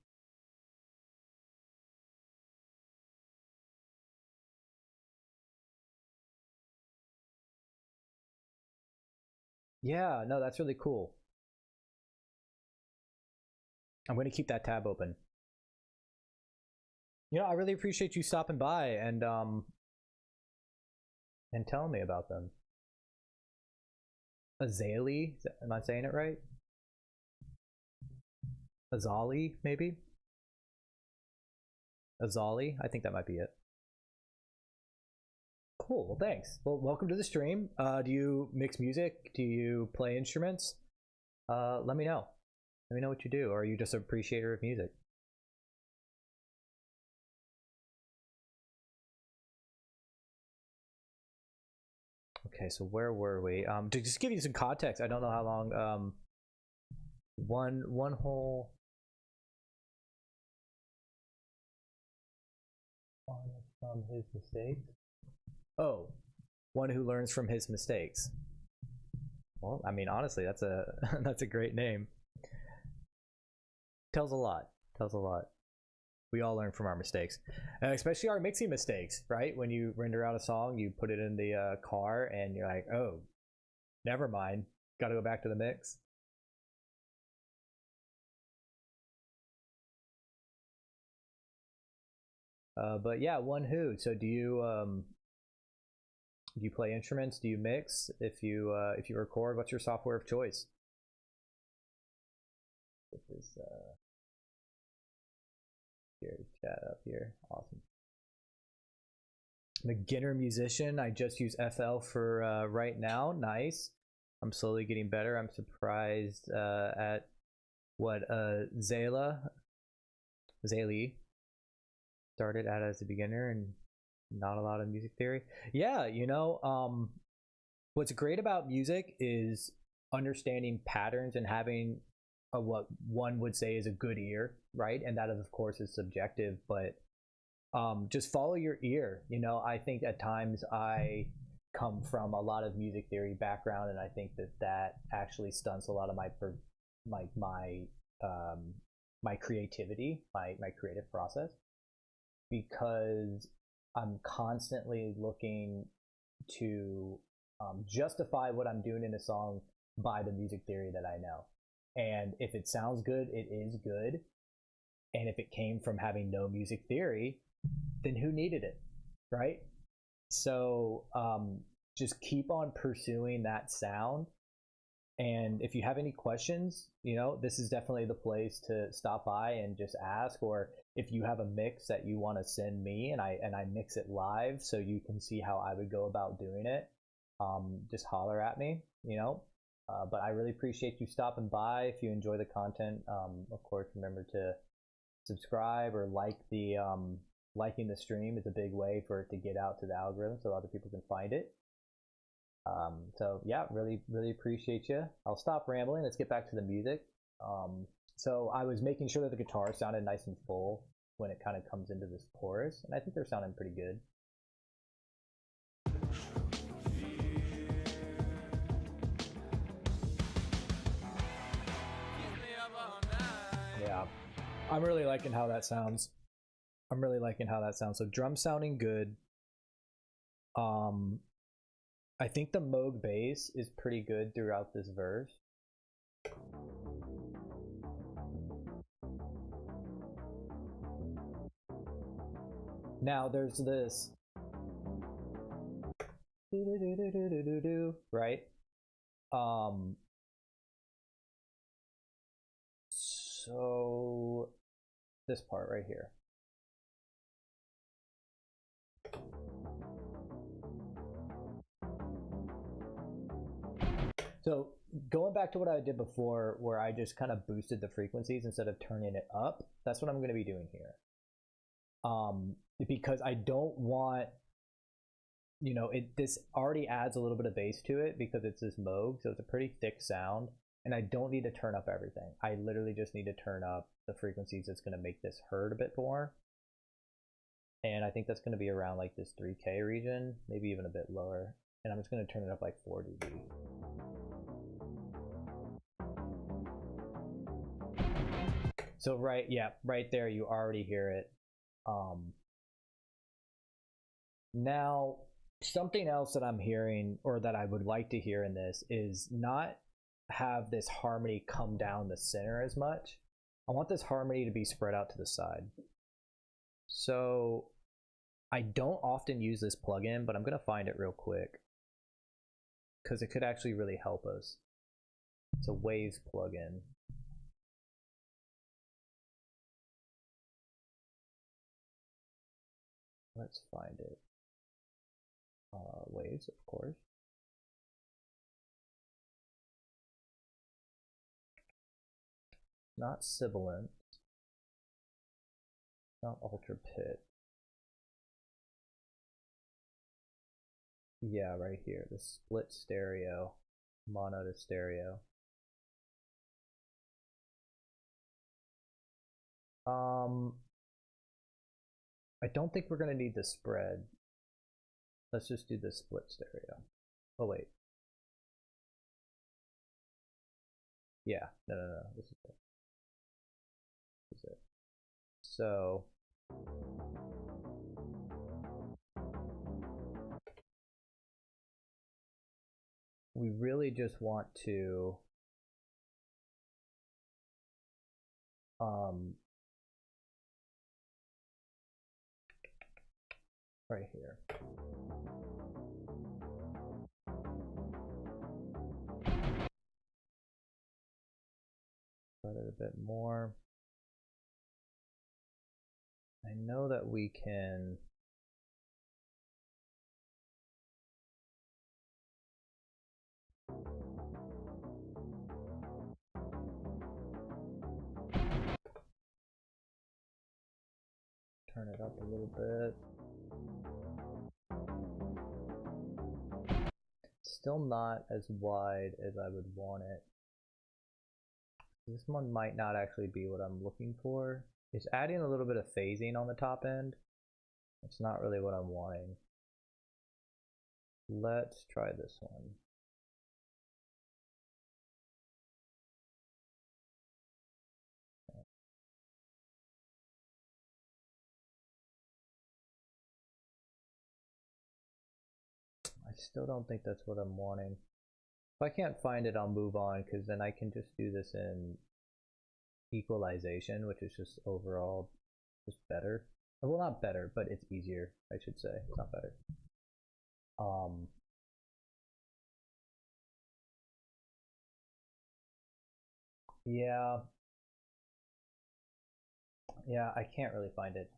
[SPEAKER 1] Yeah, no, that's really cool. I'm gonna keep that tab open. You know, I really appreciate you stopping by and telling me about them. Azali, am I saying it right? Azali, maybe? Azali, I think that might be it. Cool, well thanks. Well, welcome to the stream. Do you mix music? Do you play instruments? Let me know. Let me know what you do, or are you just an appreciator of music? Okay, so where were we? To just give you some context, I don't know how long. One whole. From his mistakes. Oh, one who learns from his mistakes. Well, I mean, honestly, that's a that's a great name. Tells a lot. Tells a lot. We all learn from our mistakes, especially our mixing mistakes, right? When you render out a song, you put it in the car, and you're like, "Oh, Never mind. Got to go back to the mix. But yeah, Wonhu. So do you play instruments? Do you mix? If you record, what's your software of choice? Get this here chat up here. Awesome. Beginner musician. I just use FL for right now. Nice. I'm slowly getting better. I'm surprised at what Zaylee started out as a beginner and not a lot of music theory. Yeah, what's great about music is understanding patterns and having what one would say is a good ear, right? And that, of course, is subjective, but just follow your ear. I think at times I come from a lot of music theory background, and I think that actually stunts a lot of my creativity, my creative process, because I'm constantly looking to justify what I'm doing in a song by the music theory that I know. And if it sounds good, it is good. And if it came from having no music theory, then who needed it, right? So just keep on pursuing that sound. And if you have any questions, this is definitely the place to stop by and just ask. Or if you have a mix that you want to send me and I mix it live so you can see how I would go about doing it, just holler at me, But I really appreciate you stopping by. If you enjoy the content, of course, remember to subscribe or liking the stream is a big way for it to get out to the algorithm so other people can find it. So yeah, really, really appreciate you. I'll stop rambling. Let's get back to the music. So I was making sure that the guitar sounded nice and full when it kind of comes into this chorus, and I think they're sounding pretty good. Yeah, I'm really liking how that sounds. So drum sounding good. I think the Moog bass is pretty good throughout this verse. Now there's this right? So this part right here. So going back to what I did before, where I just kind of boosted the frequencies instead of turning it up, that's what I'm going to be doing here. Because I don't want, this already adds a little bit of bass to it because it's this Moog, so it's a pretty thick sound, and I don't need to turn up everything. I literally just need to turn up the frequencies that's going to make this heard a bit more. And I think that's going to be around like this 3K region, maybe even a bit lower. And I'm just going to turn it up like 4 dB. So right there, you already hear it. Now, something else that I'm hearing, or that I would like to hear in this, is not have this harmony come down the center as much. I want this harmony to be spread out to the side. So I don't often use this plugin, but I'm going to find it real quick because it could actually really help us. It's a Waves plugin. Let's find it. Waves, of course. Not sibilant. Not ultra pit. Yeah, right here. The split stereo. Mono to stereo. I don't think we're going to need the spread. Let's just do the split stereo. Oh, wait. Yeah, no. This is it. This is it. So, we really just want to right here. Let it a bit more. I know that we can turn it up a little bit. Still not as wide as I would want it. This one might not actually be what I'm looking for. It's adding a little bit of phasing on the top end. It's not really what I'm wanting. Let's try this one. I still don't think that's what I'm wanting. If I can't find it, I'll move on, because then I can just do this in equalization, which is just overall just better. Well, not better, but it's easier, I should say. It's not better. Yeah, I can't really find it.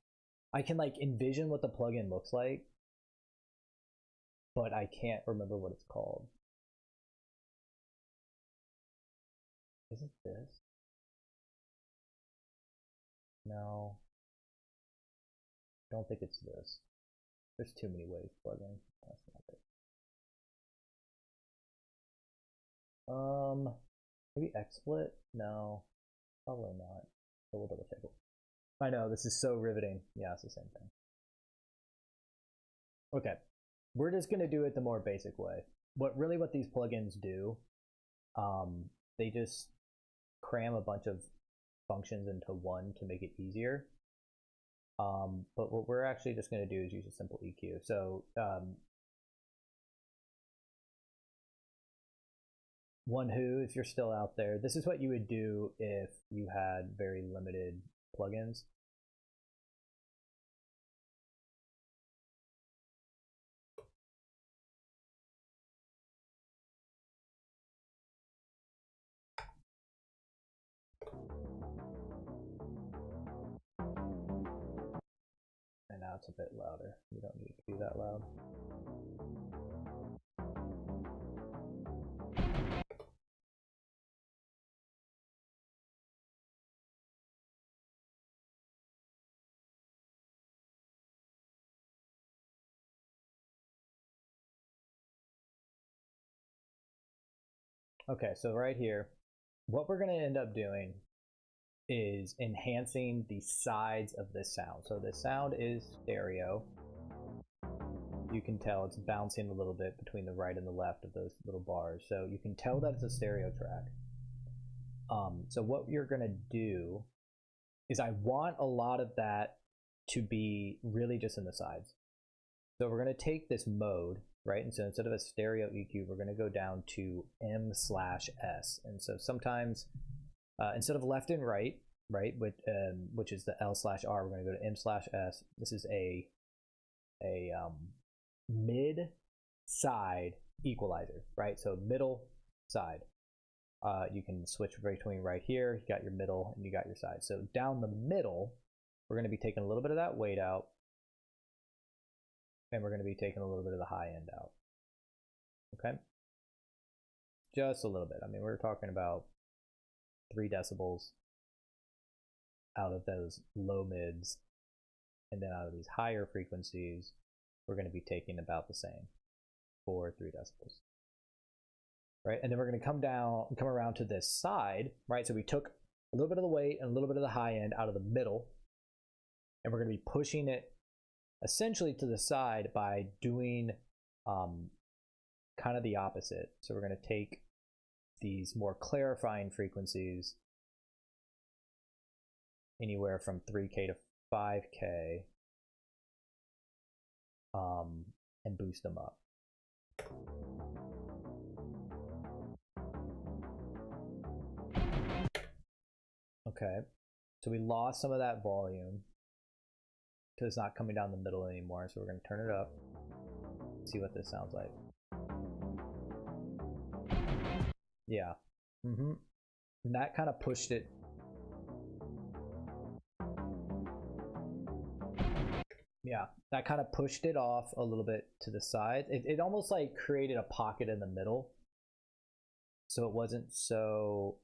[SPEAKER 1] I can like envision what the plugin looks like, but I can't remember what it's called. Is it this? No. I don't think it's this. There's too many ways to plug in. That's not it. Maybe XSplit? No, probably not. But we'll double check it. I know, this is so riveting. Yeah, it's the same thing. Okay, we're just gonna do it the more basic way. What these plugins do, they just cram a bunch of functions into one to make it easier. But what we're actually just going to do is use a simple EQ. So Wonwho, if you're still out there, this is what you would do if you had very limited plugins. And now it's a bit louder. You don't need to be that loud. Okay, so right here, what we're going to end up doing is enhancing the sides of this sound. So this sound is stereo. You can tell it's bouncing a little bit between the right and the left of those little bars. So you can tell that it's a stereo track. So what you're going to do is I want a lot of that to be really just in the sides. So we're going to take this mode, right? And so instead of a stereo EQ, we're going to go down to M/S. And so sometimes instead of left and right, which is the L/R, we're going to go to M/S. This is a mid side equalizer, right? So middle side. You can switch between right here, you got your middle and you got your side. So down the middle, we're going to be taking a little bit of that weight out, and we're going to be taking a little bit of the high end out. Okay? Just a little bit. I mean, we're talking about 3 decibels out of those low mids, and then out of these higher frequencies, we're going to be taking about the same, 4, 3 decibels. Right, and then we're going to come around to this side, right? So we took a little bit of the weight and a little bit of the high end out of the middle, and we're going to be pushing it essentially to the side by doing kind of the opposite. So we're going to take these more clarifying frequencies, anywhere from 3K to 5K, and boost them up. Okay, so we lost some of that volume because it's not coming down the middle anymore. So we're going to turn it up, see what this sounds like. Yeah. And that kind of pushed it. Yeah, that kind of pushed it off a little bit to the side. It almost like created a pocket in the middle, so it wasn't so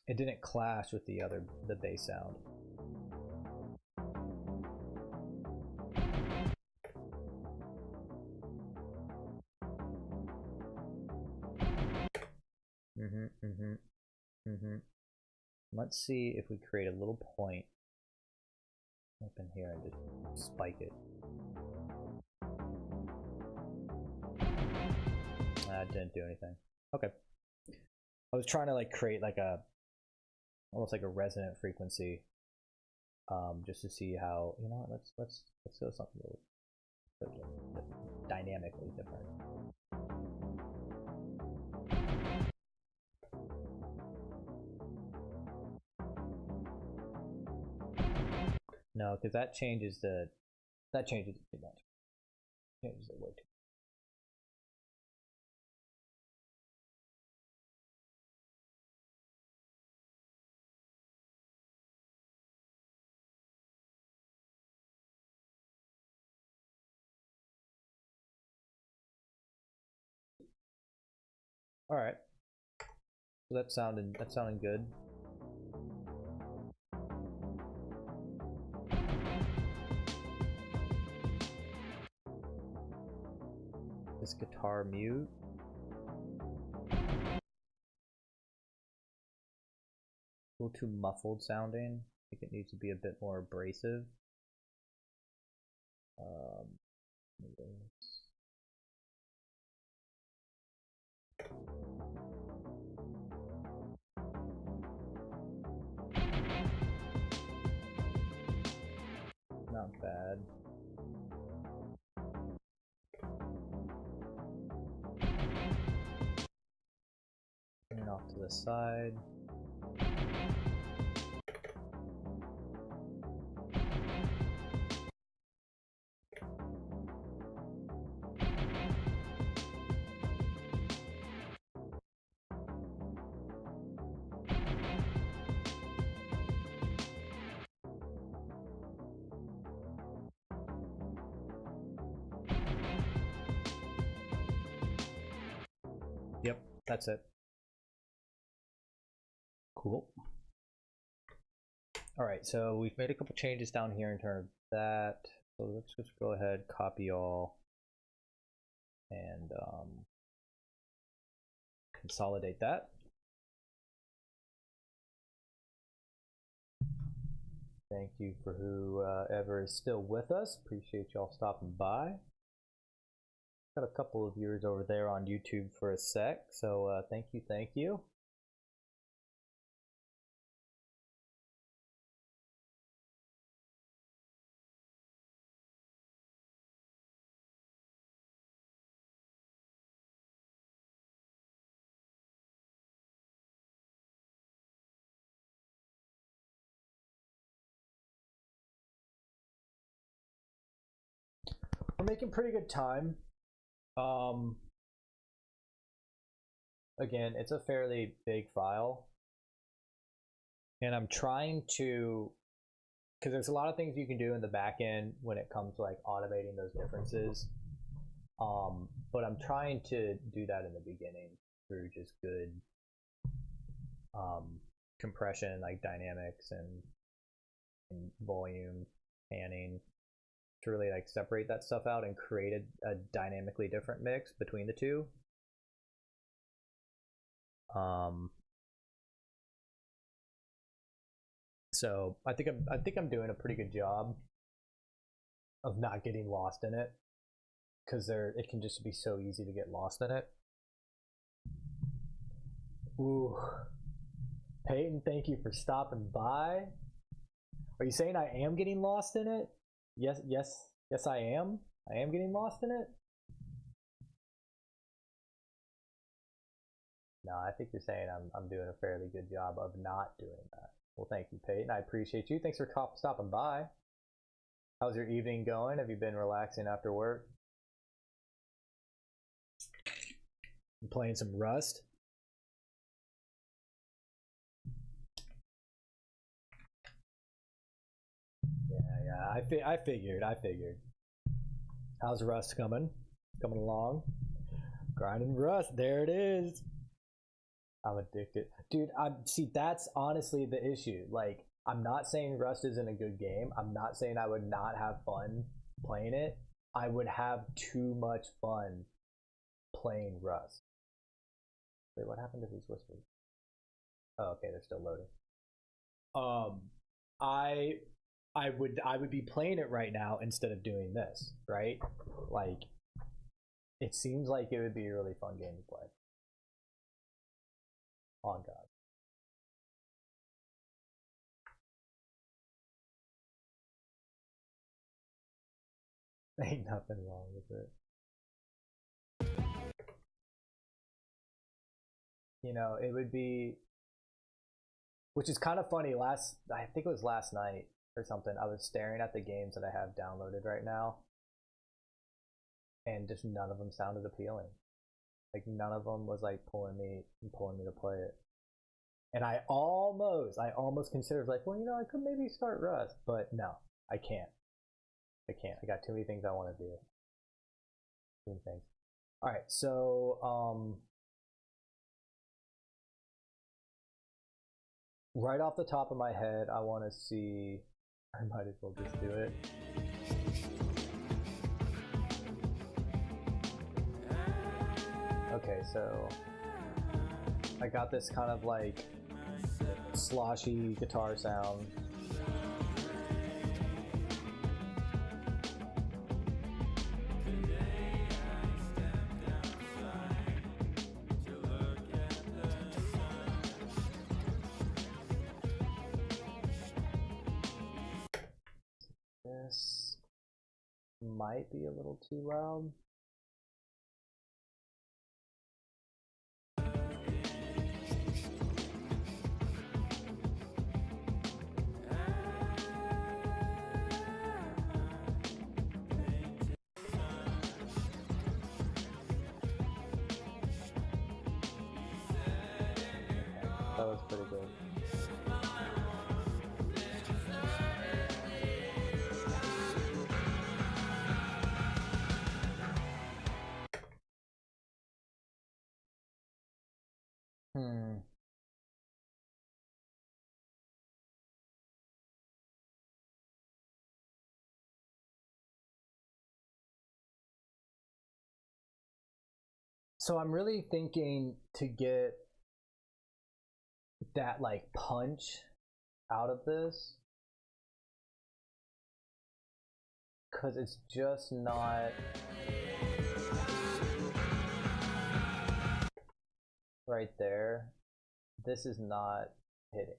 [SPEAKER 1] it didn't clash with the bass sound. Let's see if we create a little point up in here and just spike it. That didn't do anything. Okay. I was trying to like create like a almost like a resonant frequency, just to see how, you know, let's go something a little dynamically different. No, because that changes it too much. Changes it way too much. All right, so that's sounding good. This guitar mute. A little too muffled sounding. I think it needs to be a bit more abrasive. Not bad. Turn it off to the side. Yep, that's it. Cool. All right, so we've made a couple changes down here in terms of that. So let's just go ahead, copy all, and consolidate that. Thank you for whoever is still with us. Appreciate y'all stopping by. Got a couple of viewers over there on YouTube for a sec, so thank you. We're making pretty good time. Again, it's a fairly big file, and I'm trying to, because there's a lot of things you can do in the back end when it comes to like automating those differences, but I'm trying to do that in the beginning through just good compression, like dynamics and volume panning, to really like separate that stuff out and create a dynamically different mix between the two. So I think I'm doing a pretty good job of not getting lost in it, because it can just be so easy to get lost in it. Ooh, Peyton, thank you for stopping by. Are you saying I am getting lost in it? Yes, I am. I am getting lost in it. No, I think you're saying I'm doing a fairly good job of not doing that. Well, thank you, Peyton. I appreciate you. Thanks for stopping by. How's your evening going? Have you been relaxing after work? You playing some Rust? Yeah. I figured. How's Rust coming? Coming along? Grinding Rust. There it is. I'm addicted, dude. See, that's honestly the issue. Like, I'm not saying Rust isn't a good game. I'm not saying I would not have fun playing it. I would have too much fun playing Rust. Wait, what happened to these whispers? Oh, okay, they're still loading. I would be playing it right now instead of doing this, right? Like, it seems like it would be a really fun game to play. On God. Ain't nothing wrong with it. You know, it would be, which is kind of funny. I think it was last night or something, I was staring at the games that I have downloaded right now, and just none of them sounded appealing. Like, none of them was like pulling me to play it. And I almost considered, like, well, you know, I could maybe start Rust, but no, I can't. I got too many things I want to do. Too many things. All right, so right off the top of my head, I want to see. I might as well just do it. Okay, so I got this kind of like sloshy guitar sound. This might be a little too loud. That was pretty good. So I'm really thinking to get that like punch out of this, because it's just not right there. This is not hitting.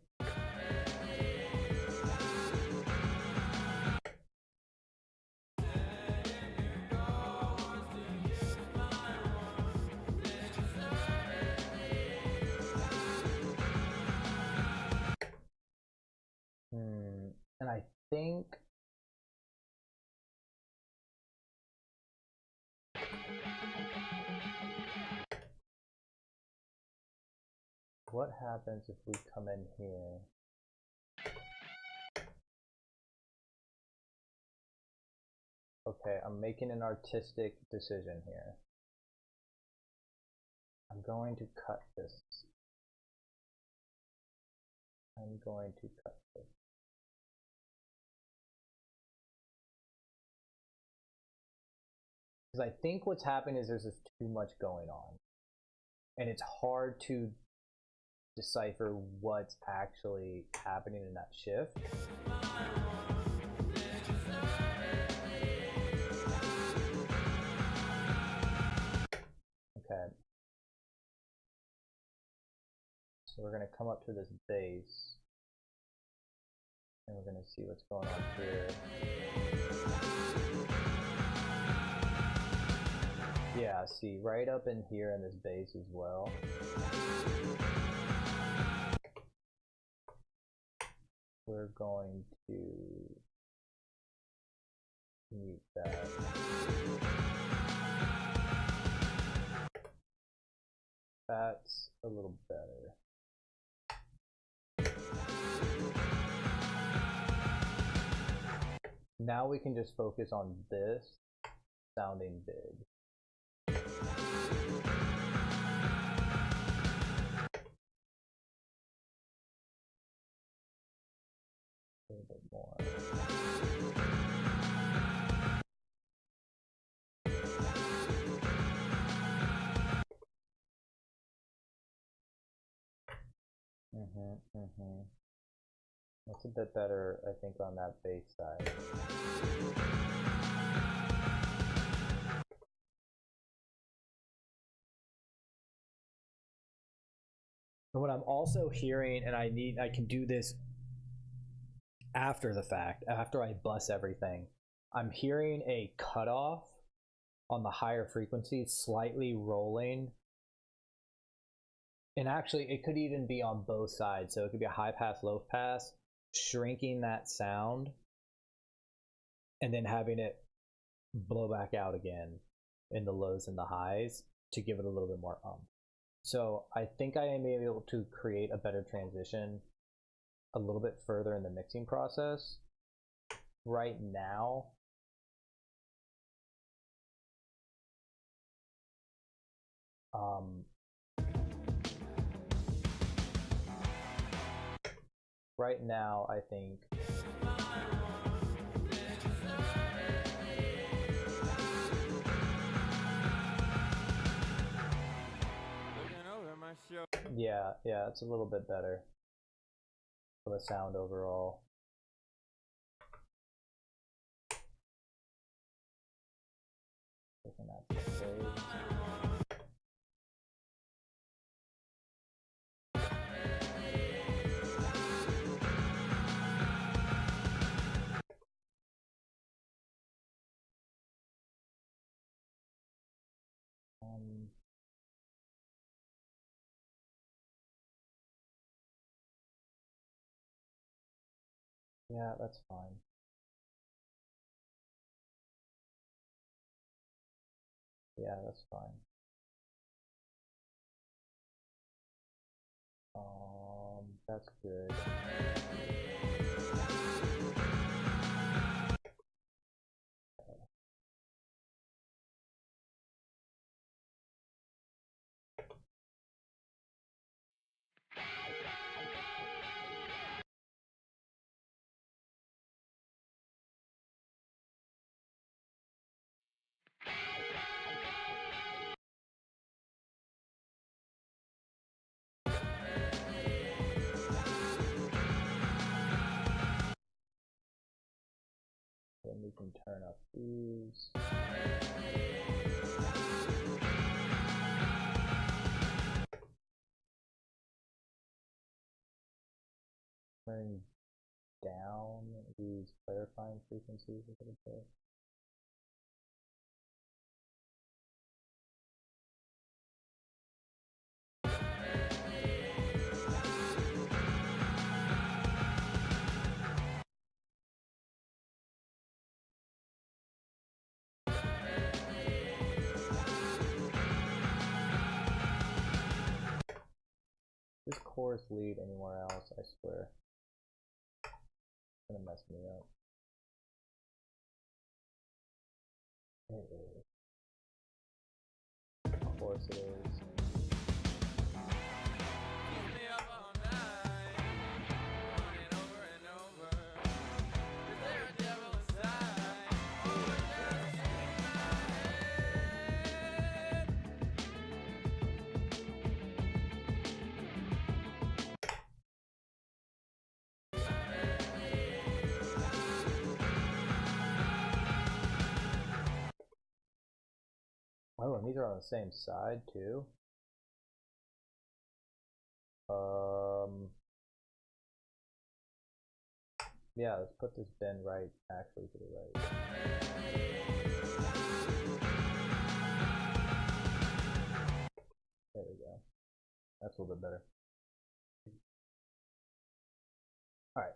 [SPEAKER 1] And I think what happens if we come in here? Okay, I'm making an artistic decision here. I'm going to cut this. I'm going to cut this. Because I think what's happening is there's just too much going on. And it's hard to decipher what's actually happening in that shift. Okay. So we're going to come up to this bass. And we're going to see what's going on here. Yeah, see, right up in here in this bass as well. we're going to mute that. That's a little better. Now we can just focus on this sounding big. A little bit more. That's a bit better, I think, on that bass side. And what I'm also hearing, and I can do this after the fact, after I bus everything, I'm hearing a cutoff on the higher frequencies, slightly rolling. And actually, it could even be on both sides. So it could be a high pass, low pass, shrinking that sound, and then having it blow back out again in the lows and the highs to give it a little bit more So I think I am able to create a better transition a little bit further in the mixing process. Right now, I think yeah, it's a little bit better for the sound overall. Yeah, that's fine. Yeah, that's fine. That's good. Then we can turn up these. Turn down these clarifying frequencies a little bit. This chorus lead anywhere else, I swear. It's gonna mess me up. It is. Of course it is. Oh, and these are on the same side too. Yeah, let's put this bend right actually to the right. There we go. That's a little bit better. Alright,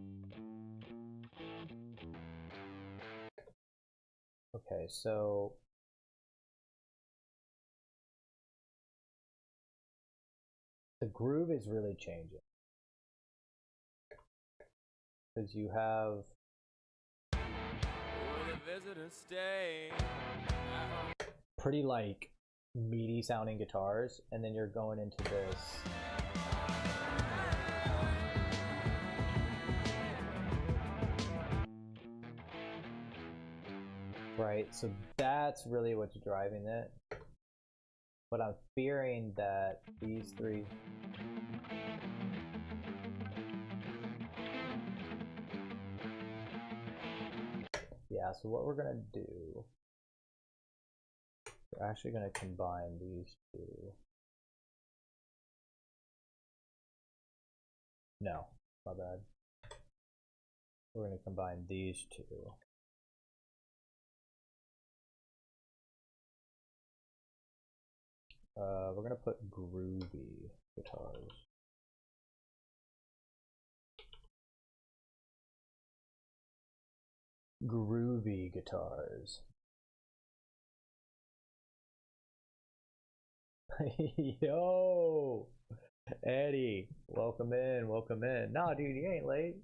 [SPEAKER 1] Okay, so the groove is really changing because you have
[SPEAKER 2] Will the visitors stay?
[SPEAKER 1] pretty like meaty sounding guitars, and then you're going into this right, so that's really what's driving it. But I'm fearing that these three yeah, so what we're gonna do, we're actually gonna combine these two. No, my bad. We're gonna combine these two. We're gonna put groovy guitars. Groovy guitars. Yo, Eddie, welcome in, welcome in. Nah, dude, you ain't late.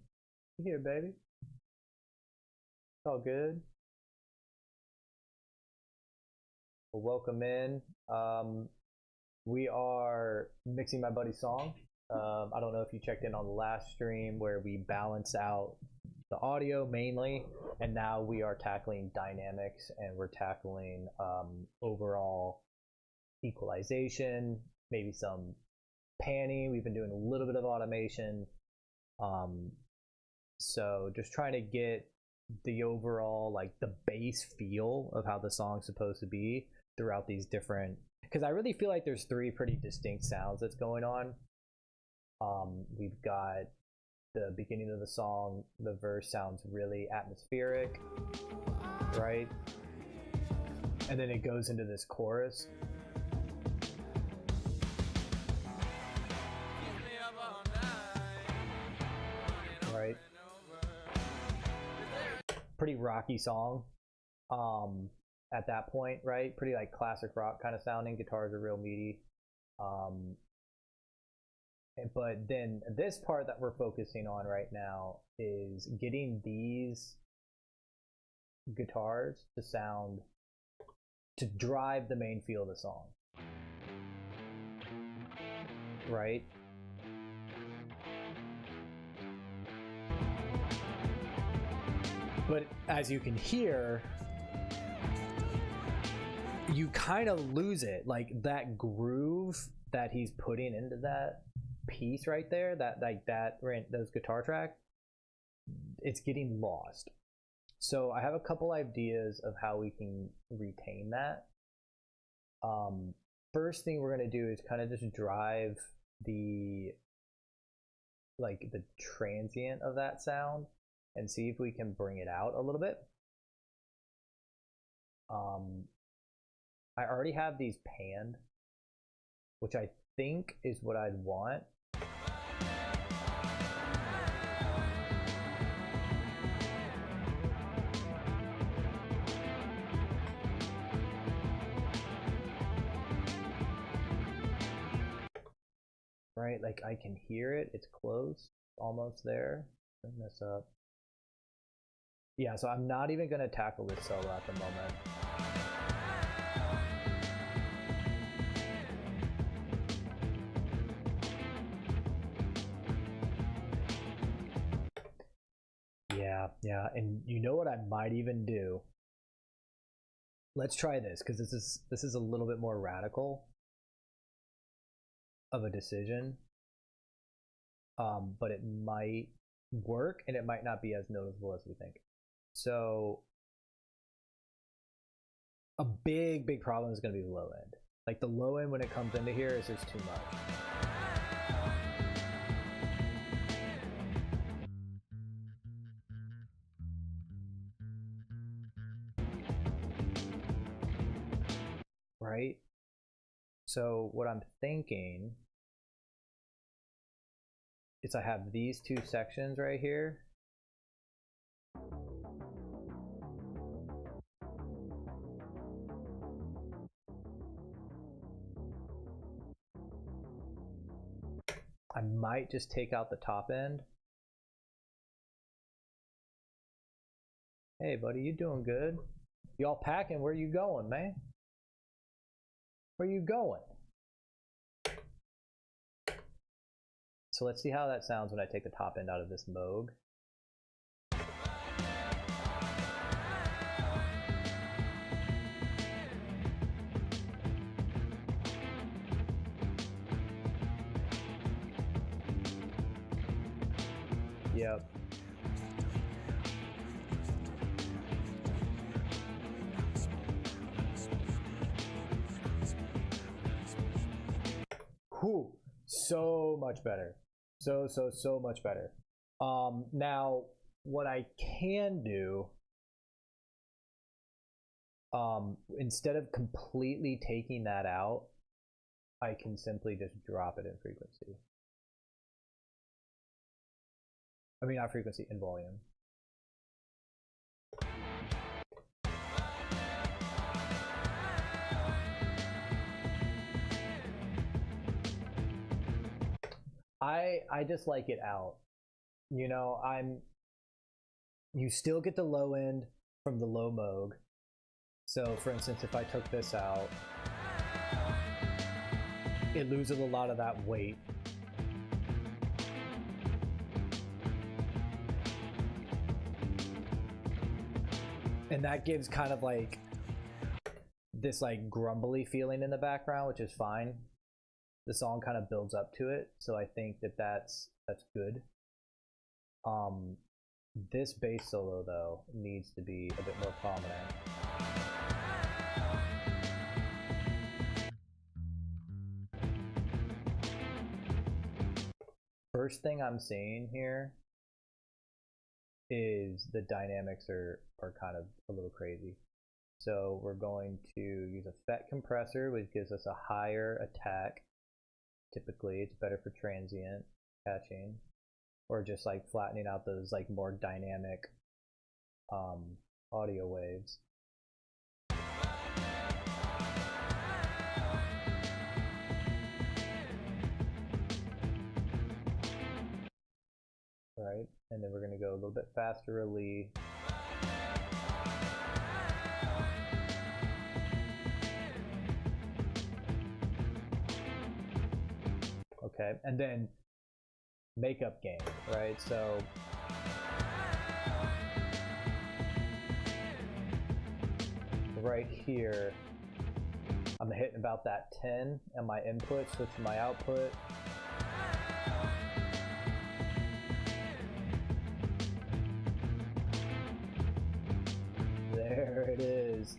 [SPEAKER 1] You here, baby? It's all good. Well, welcome in. We are mixing my buddy's song. I don't know if you checked in on the last stream where we balance out the audio mainly, and now we are tackling dynamics and we're tackling overall equalization, maybe some panning. We've been doing a little bit of automation. So just trying to get the overall like the bass feel of how the song's supposed to be throughout these different, because I really feel like there's three pretty distinct sounds that's going on. We've got the beginning of the song, the verse sounds really atmospheric, right? And then it goes into this chorus.
[SPEAKER 2] Keep me up all night. Running over
[SPEAKER 1] Right.
[SPEAKER 2] and over. Is there
[SPEAKER 1] Pretty rocky song at that point, right? Pretty like classic rock kind of sounding. Guitars are real meaty. But then this part that we're focusing on right now is getting these guitars to sound, to drive the main feel of the song, right? But as you can hear, you kind of lose it, like that groove that he's putting into that piece right there, that like that those guitar track, it's getting lost. So I have a couple ideas of how we can retain that. First thing we're going to do is kind of just drive the like the transient of that sound and see if we can bring it out a little bit. I already have these panned, which I think is what I'd want. Right, like I can hear it, it's close, almost there. Bring this up. Yeah, so I'm not even gonna tackle this solo at the moment. Yeah, and you know what I might even do? Let's try this, because this is a little bit more radical of a decision. But it might work and it might not be as noticeable as we think. So a big problem is going to be the low end. Like the low end when it comes into here is just too much. Right? So what I'm thinking is I have these two sections right here. I might just take out the top end. Hey buddy, you doing good? Y'all packing? Where you going, man? Where you going? So let's see how that sounds when I take the top end out of this Moog. Yep. Whew, so much better. So much better. Now what I can do, instead of completely taking that out, I can simply just drop it in frequency. I mean, not frequency, in volume. I just like it out. You know, you still get the low end from the low Moog. So for instance, if I took this out, it loses a lot of that weight. And that gives kind of like this like grumbly feeling in the background, which is fine. The song kind of builds up to it, so I think that that's good. This bass solo though needs to be a bit more prominent. First thing I'm seeing here is the dynamics are kind of a little crazy. So we're going to use a FET compressor, which gives us a higher attack. Typically it's better for transient catching, or just like flattening out those like more dynamic audio waves. Right, and then we're going to go a little bit faster release. Okay, and then makeup gain, right? So right here, I'm hitting about that 10 on my input, switch to my output. There it is.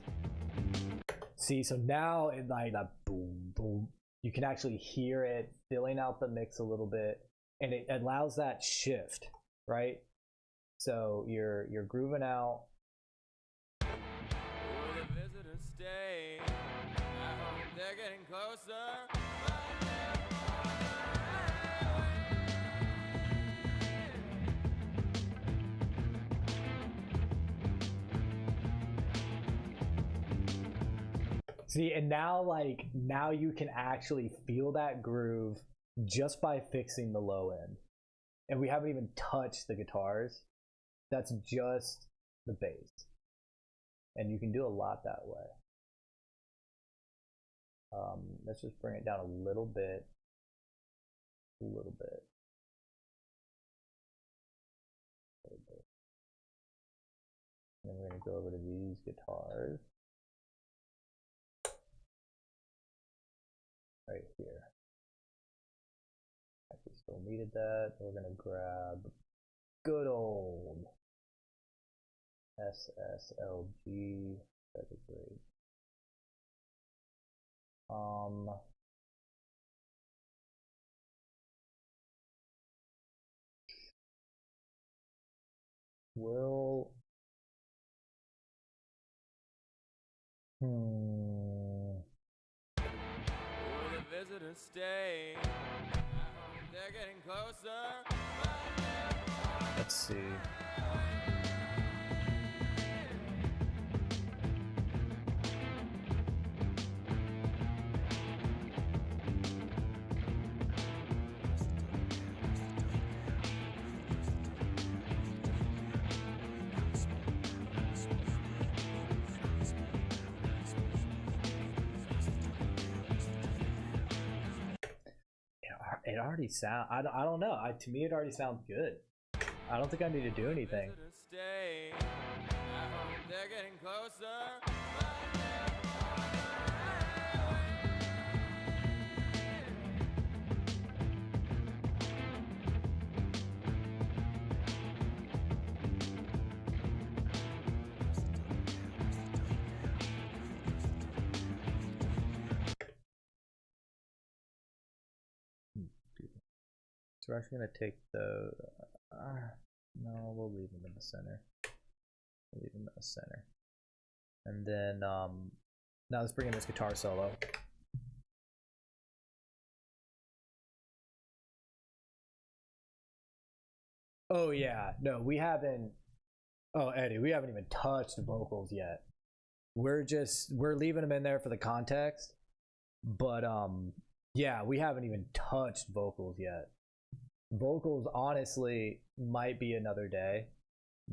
[SPEAKER 1] See, so now it's like that boom, boom. You can actually hear it filling out the mix a little bit, and it allows that shift, right? So you're grooving out.
[SPEAKER 2] Will the visitors stay? I hope they're getting closer.
[SPEAKER 1] See, and now now you can actually feel that groove just by fixing the low end. And we haven't even touched the guitars. That's just the bass. And you can do a lot that way. Let's just bring it down a little bit. A little bit. And then we're going to go over to these guitars. Right here. Actually still needed that. We're gonna grab good old SSLG. That's great. Will
[SPEAKER 2] Visitors stay. I hope they're getting closer.
[SPEAKER 1] let's see. It already sound. I don't know. To me, it already sounds good. I don't think I need to do anything.
[SPEAKER 2] To stay. I hope they're getting closer.
[SPEAKER 1] So we're actually gonna take the. No, we'll leave them in the center. We'll leave them in the center. And then now let's bring in this guitar solo. Oh yeah, no, we haven't. Oh Eddie, we haven't even touched vocals yet. We're leaving them in there for the context, but yeah, we haven't even touched vocals yet. Vocals honestly might be another day,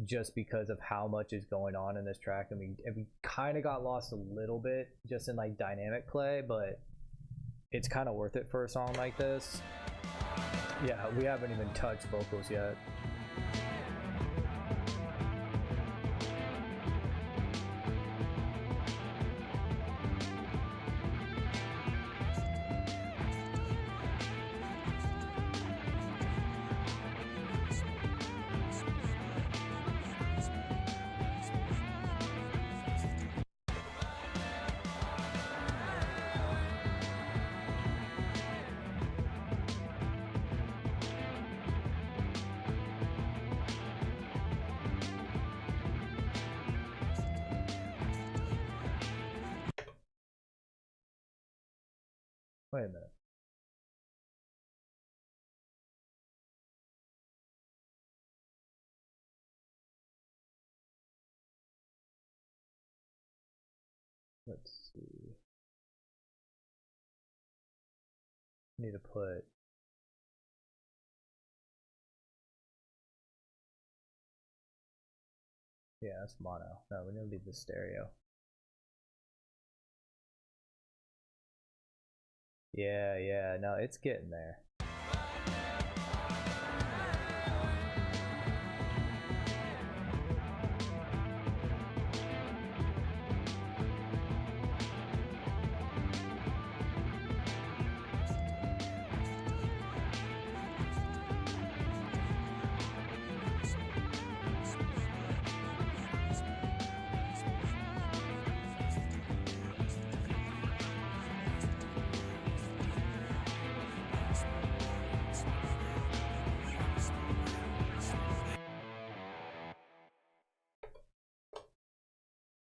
[SPEAKER 1] just because of how much is going on in this track, and we kind of got lost a little bit just in like dynamic play, but it's kind of worth it for a song like this. Yeah, we haven't even touched vocals yet. Wait a minute. Let's see. Need to put. Yeah, that's mono. No, we need to leave the stereo. Yeah, no, it's getting there.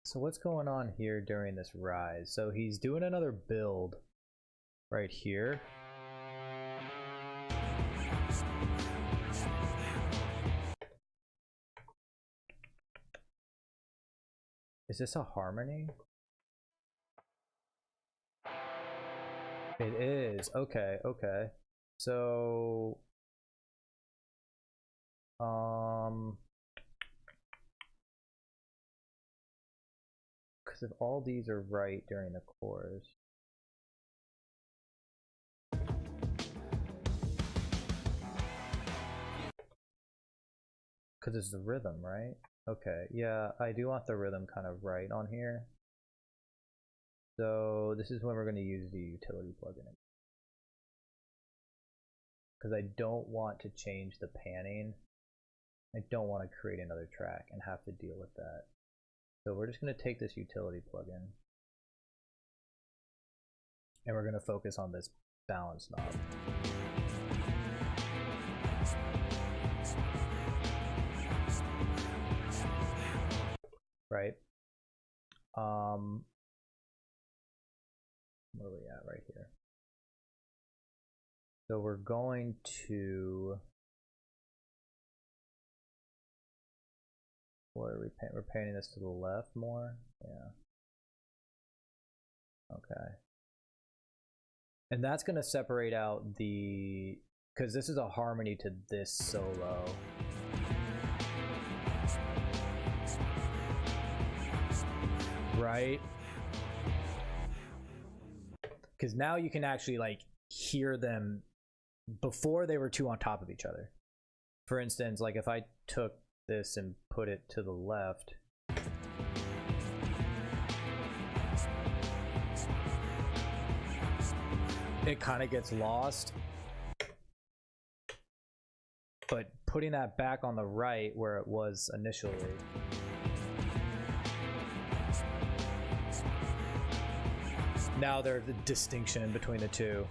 [SPEAKER 1] So what's going on here during this rise? So he's doing another build right here. Is this a harmony? It is. Okay, okay. So because if all these are right during the chorus, because it's the rhythm, right? Okay, yeah, I do want the rhythm kind of right on here. So this is when we're going to use the utility plugin, because I don't want to change the panning. I don't want to create another track and have to deal with that. So we're just going to take this utility plugin and we're going to focus on this balance knob. Right? Where are we at right here? So we're going to, what are we painting? We're painting this to the left more? Yeah. Okay. And that's going to separate out the, because this is a harmony to this solo. Right? Because now you can actually like hear them before they were two on top of each other. For instance, like if I took this and put it to the left, it kind of gets lost. But putting that back on the right where it was initially, now there's the distinction between the two.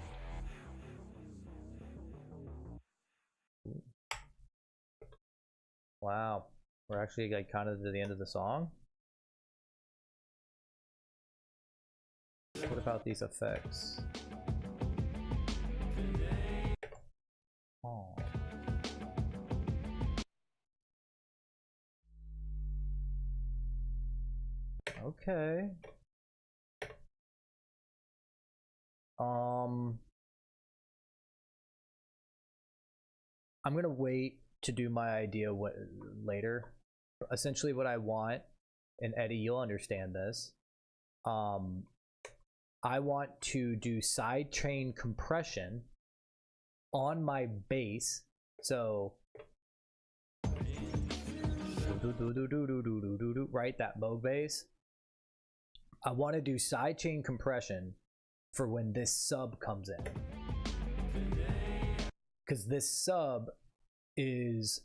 [SPEAKER 1] Wow, we're actually like kind of to the end of the song. What about these effects? Oh. Okay. I'm gonna wait to do my idea later. Essentially what I want, and Eddie, you'll understand this. I want to do sidechain compression on my bass. So right, that Moog bass. I want to do sidechain compression for when this sub comes in, because this sub is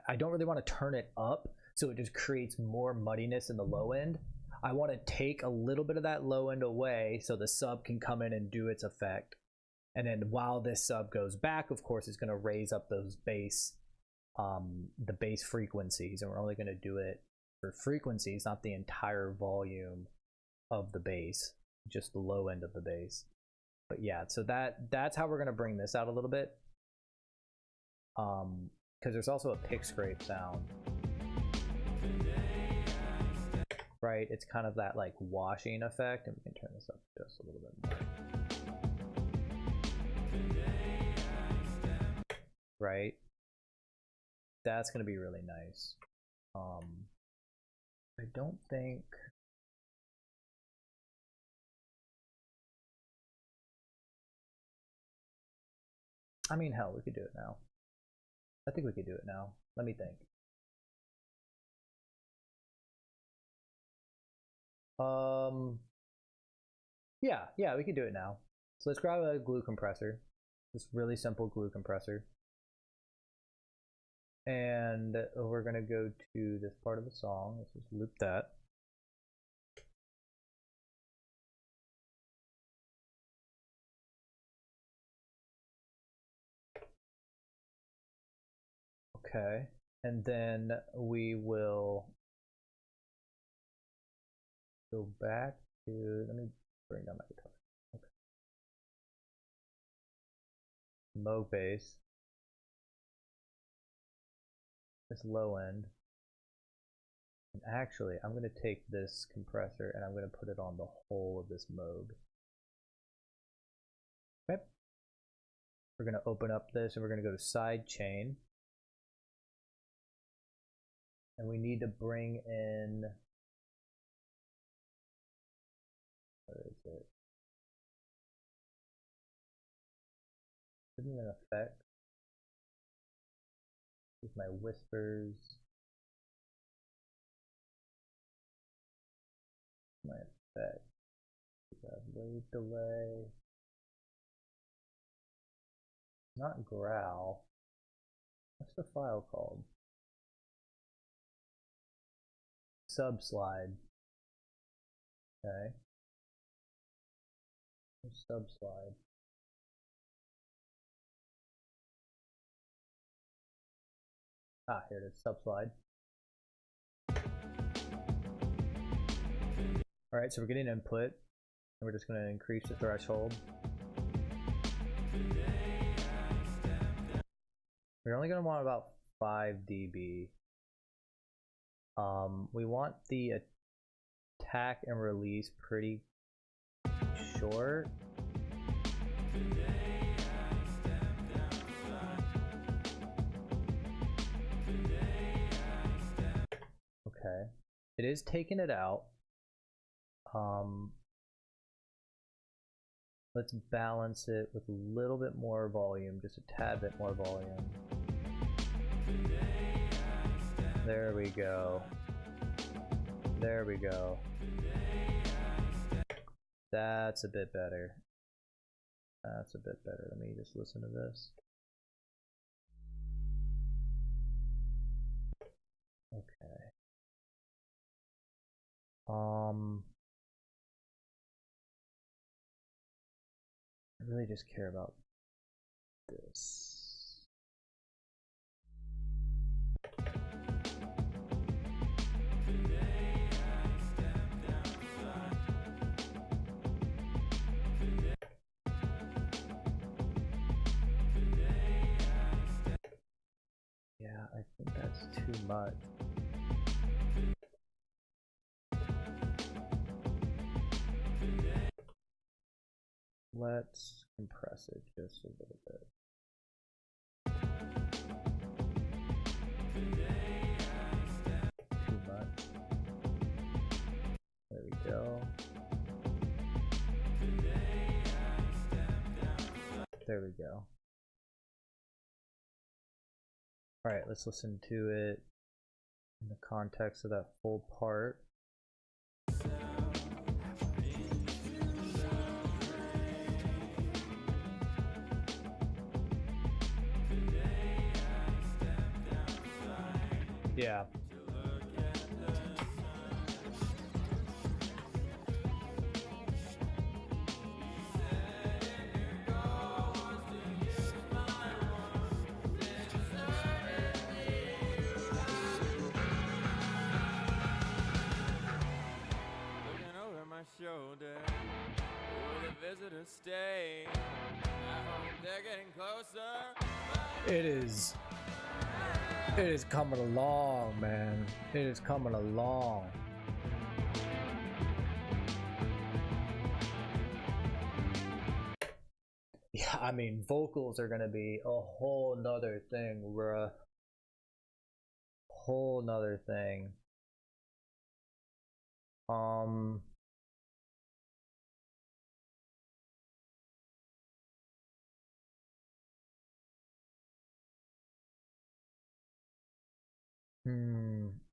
[SPEAKER 1] I don't really want to turn it up, so it just creates more muddiness in the low end. I want to take a little bit of that low end away so the sub can come in and do its effect, and then while this sub goes back, of course, it's going to raise up those bass the bass frequencies, and we're only going to do it for frequencies, not the entire volume of the bass, just the low end of the bass. But yeah, so that's how we're going to bring this out a little bit, because there's also a pick scrape sound, right? It's kind of that like washing effect, and we can turn this up just a little bit more, right? That's going to be really nice. I don't think I mean, hell, we could do it now. I think we could do it now. Let me think. Yeah, we could do it now. So let's grab a glue compressor. This really simple glue compressor. And we're gonna go to this part of the song. Let's just loop that. Okay, and then we will go back to, let me bring down my guitar. Okay. Moog bass. This low end. And actually, I'm going to take this compressor and I'm going to put it on the whole of this Moog. Okay. We're going to open up this and we're going to go to side chain. And we need to bring in, where is it? Isn't it an effect? Use my whispers. My effect. We have wave delay. Not growl. What's the file called? Subslide. Okay. Subslide. Ah, here it is. Subslide. All right, so we're getting input, and we're just going to increase the threshold. We're only going to want about 5 dB. We want the attack and release pretty short. Okay, it is taking it out. Let's balance it with a little bit more volume, just a tad bit more volume. There we go. There we go. That's a bit better. That's a bit better. Let me just listen to this. Okay. I really just care about this. Yeah, I think that's too much. Let's compress it just a little bit. Too much. There we go. There we go. Alright, let's listen to it in the context of that full part. Yeah.
[SPEAKER 2] Looking over my shoulder, where the visitors stay. I hope they're getting closer.
[SPEAKER 1] It is coming along, man. It is coming along. Yeah, I mean, vocals are gonna be a whole nother thing, bruh. Whole nother thing.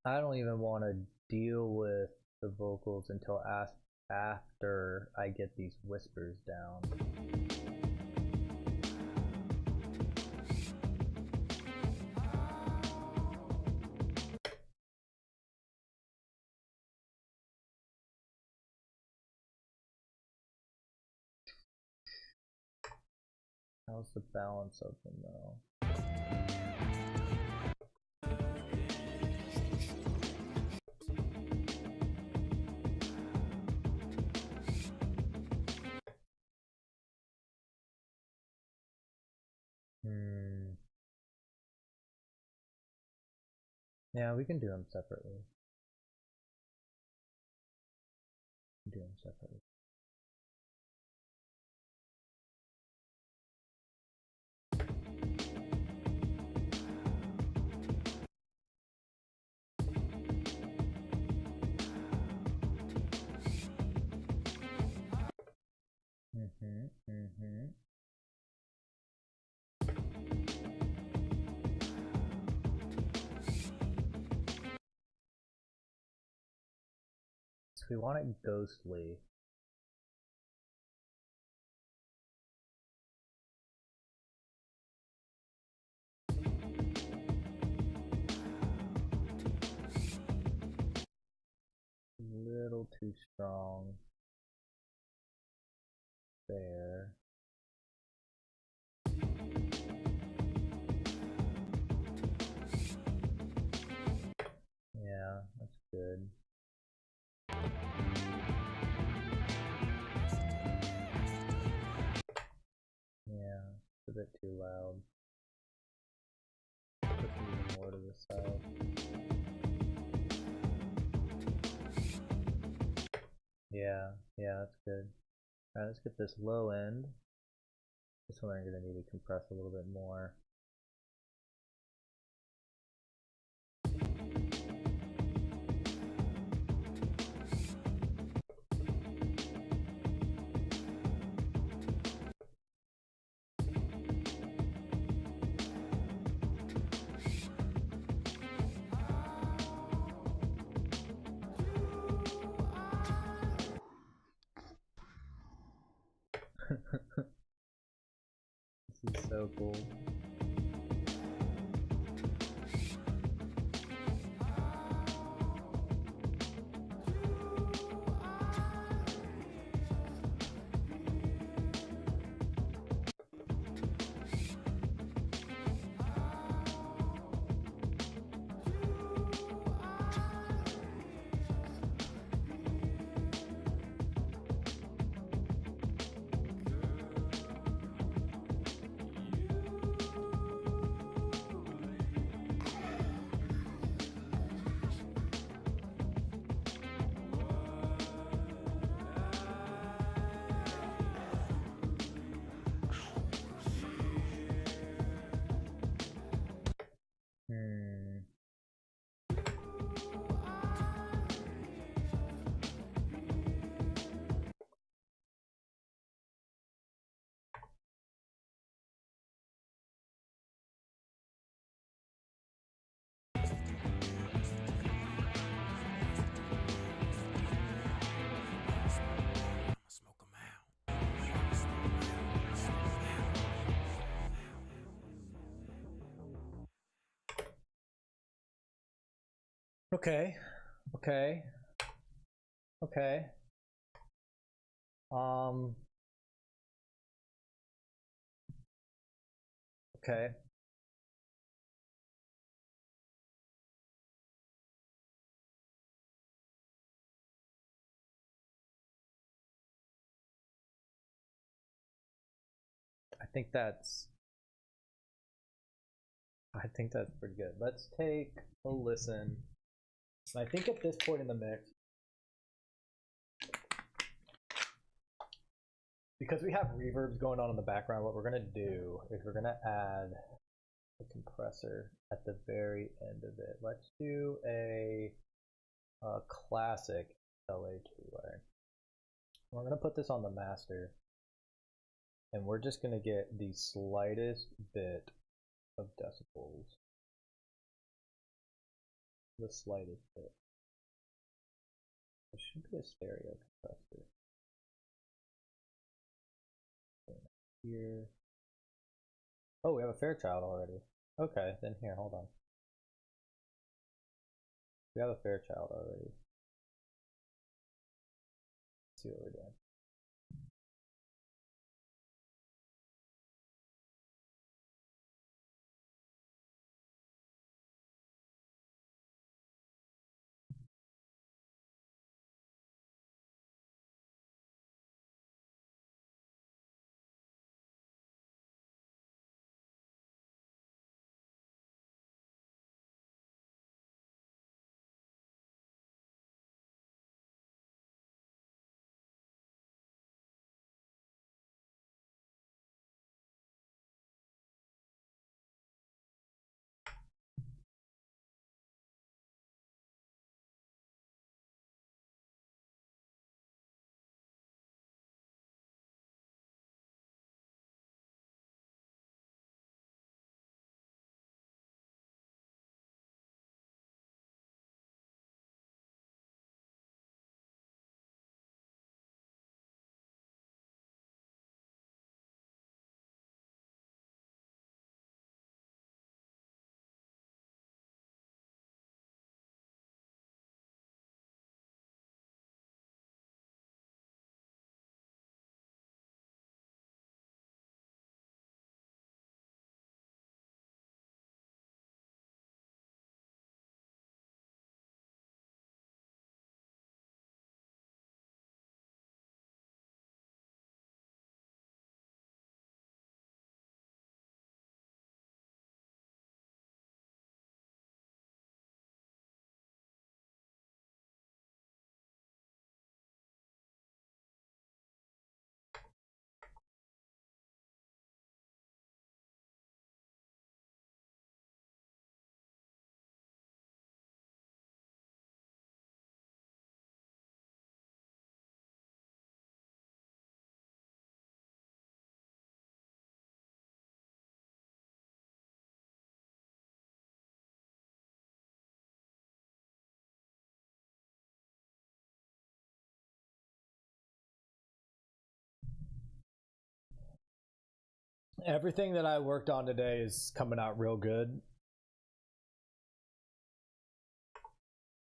[SPEAKER 1] I don't even want to deal with the vocals until after I get these whispers down. How's the balance of them though? Yeah, we can do them separately. Do them separately. So we want it ghostly. Little too strong there. Yeah, that's good. Yeah, it's a bit too loud. Push it even more to the side. Yeah, that's good. Alright, let's get this low end. This one I'm going to need to compress a little bit more. This is so cool. Hmm.
[SPEAKER 2] Smoke 'em out.
[SPEAKER 1] Okay. Okay. Okay. Okay. I think that's pretty good. Let's take a listen. I think at this point in the mix, because we have reverbs going on in the background, what we're gonna do is we're gonna add a compressor at the very end of it. Let's do a classic LA two-way. We're gonna put this on the master, and we're just gonna get the slightest bit of decibels. The slightest bit. It should be a stereo compressor. Here. Oh, we have a Fairchild already. Okay, then here, hold on. We have a Fairchild already. Let's see what we're doing. Everything that I worked on today is coming out real good.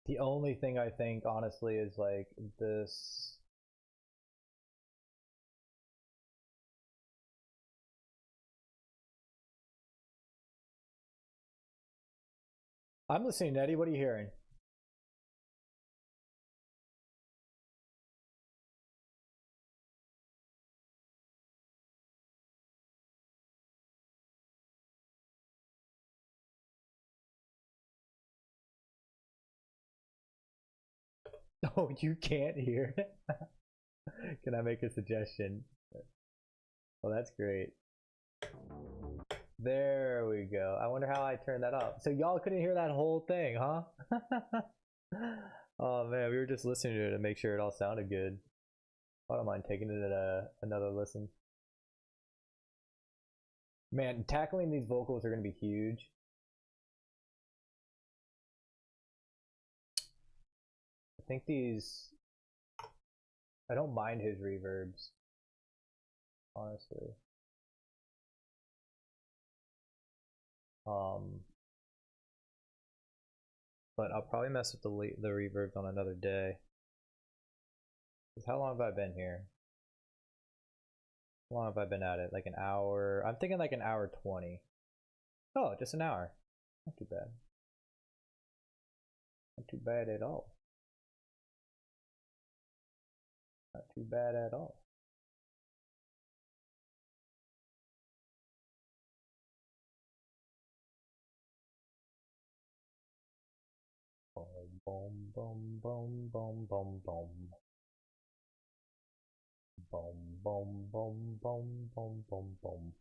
[SPEAKER 1] The only thing I think, honestly, is like this. I'm listening, Eddie. What are you hearing? Oh, you can't hear it? Can I make a suggestion? Oh, that's great. There we go. I wonder how I turned that up. So y'all couldn't hear that whole thing, huh? Oh man, we were just listening to it to make sure it all sounded good. I don't mind taking it another listen. Man, tackling these vocals are going to be huge. I think these... I don't mind his reverbs, honestly. But I'll probably mess with the reverbs on another day. How long have I been here? How long have I been at it? Like an hour? I'm thinking like an hour 20. Oh, just an hour. Not too bad. Not too bad at all. Not too bad at all. Boom, boom, boom, boom, boom, boom. Boom, boom, boom, boom, boom, boom, boom.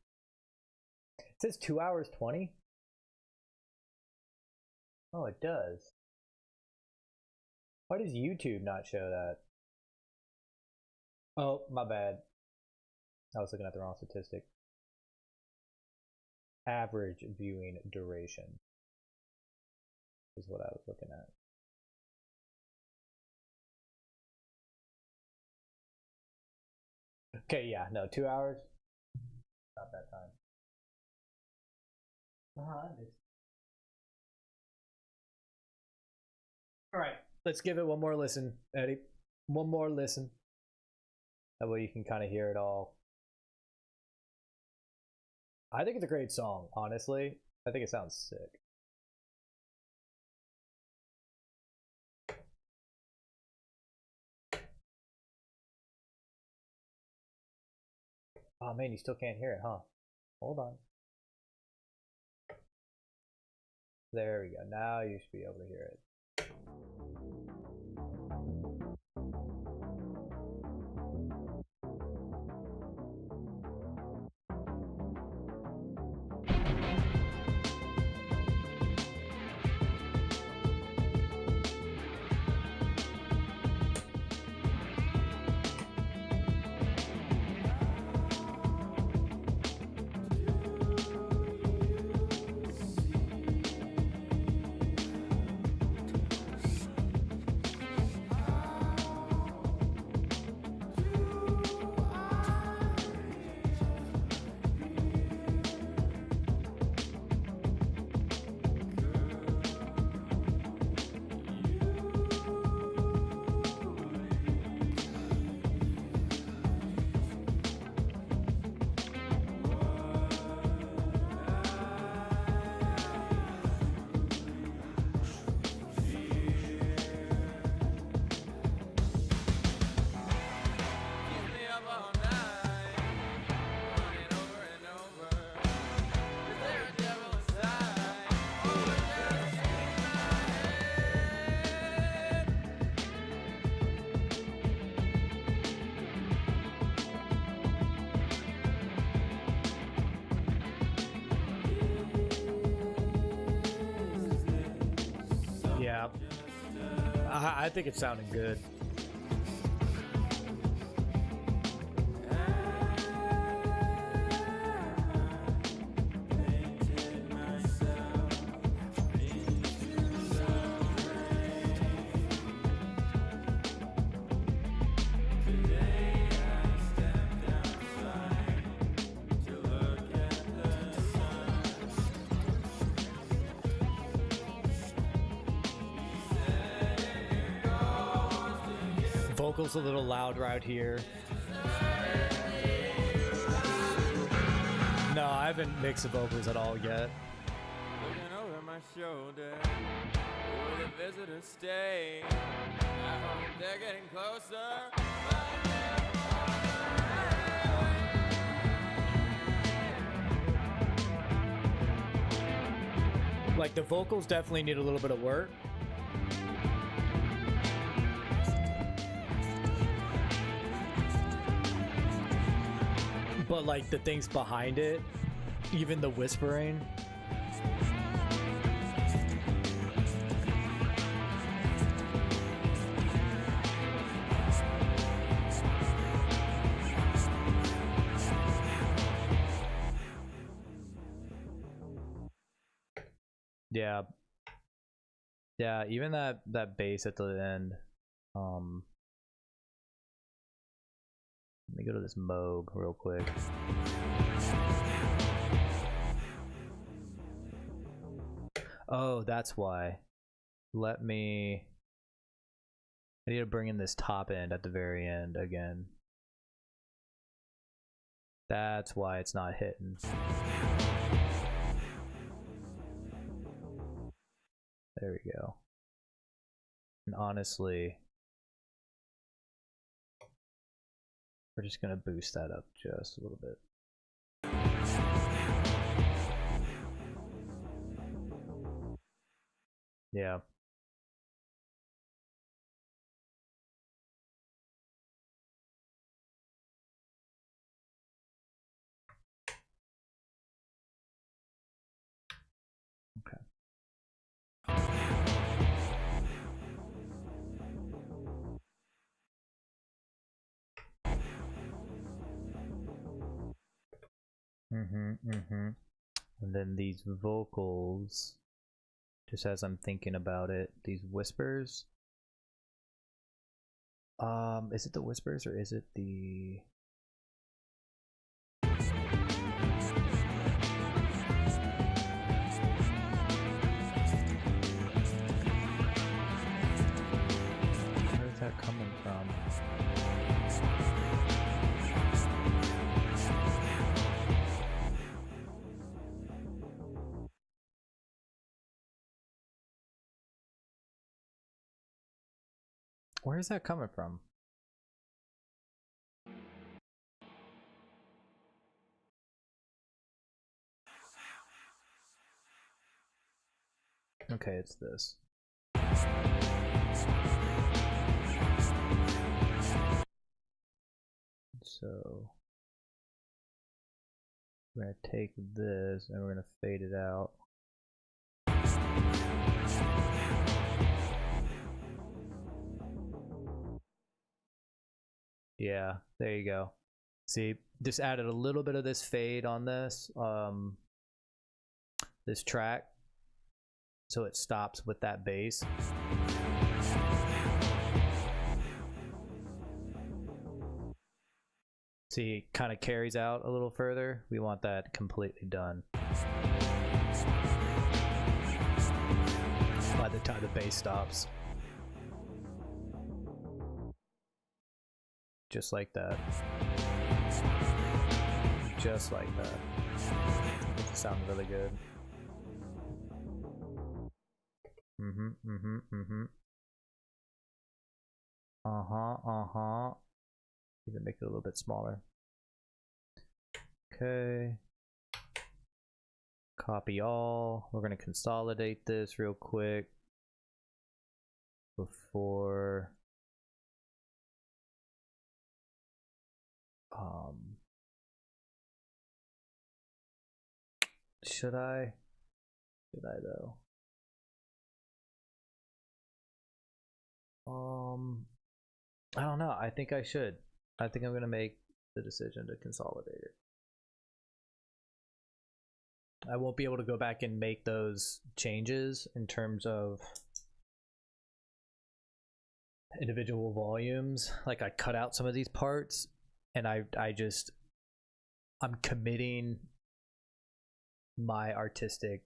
[SPEAKER 1] It says 2 hours 20? Oh, it does. Why does YouTube not show that? Oh, my bad. I was looking at the wrong statistic. Average viewing duration is what I was looking at. Okay, yeah, no, 2 hours. Not that time. All right, let's give it one more listen, Eddie. One more listen. That way you can kind of hear it all. I think it's a great song, honestly. I think it sounds sick. Oh man, you still can't hear it, huh? Hold on. There we go. Now you should be able to hear it.
[SPEAKER 2] Keep me up all night, running over and over. Is there a devil inside? Or just in my head?
[SPEAKER 1] Yeah, I think it's sounding good.
[SPEAKER 2] To look
[SPEAKER 1] vocals a little loud right here. No, I haven't mixed the vocals at all yet.
[SPEAKER 2] Looking over my shoulder, will the visitors stay? I hope they're getting closer.
[SPEAKER 1] Like the vocals definitely need a little bit of work. But like the things behind it, even the whispering. Yeah. Yeah, even that bass at the end. Let me go to this Moog real quick. Oh, that's why. I need to bring in this top end at the very end again. That's why it's not hitting. There we go. And honestly, we're just gonna boost that up just a little bit. Yeah. Okay. And then these vocals, just as I'm thinking about it, these whispers. Is it the whispers or is it the... Where is that coming from? Where is that coming from? Okay, it's this. So we're gonna take this and we're gonna fade it out. Yeah, there you go. See, just added a little bit of this fade on this this track, so it stops with that bass. See, it kind of carries out a little further. We want that completely done by the time the bass stops. Just like that. Just like that. It sounds really good. Even make it a little bit smaller. Okay. Copy all. We're gonna consolidate this real quick before should I though? I don't know. I think I should. I think I'm gonna make the decision to consolidate it. I won't be able to go back and make those changes in terms of individual volumes. Like I cut out some of these parts and I'm committing my artistic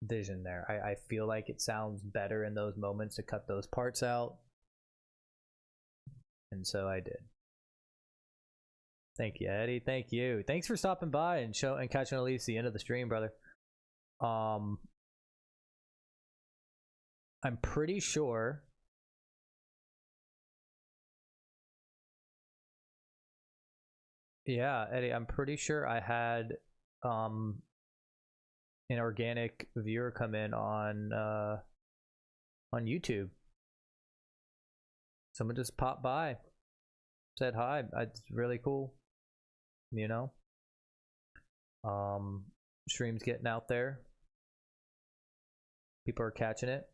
[SPEAKER 1] vision there. I feel like it sounds better in those moments to cut those parts out and so I did. Thank you, Eddie. Thank you. Thanks for stopping by and catching at least the end of the stream, brother. I'm pretty sure. Yeah, Eddie, I'm pretty sure I had an organic viewer come in on YouTube. Someone just popped by, said hi. It's really cool, you know. Stream's getting out there. People are catching it.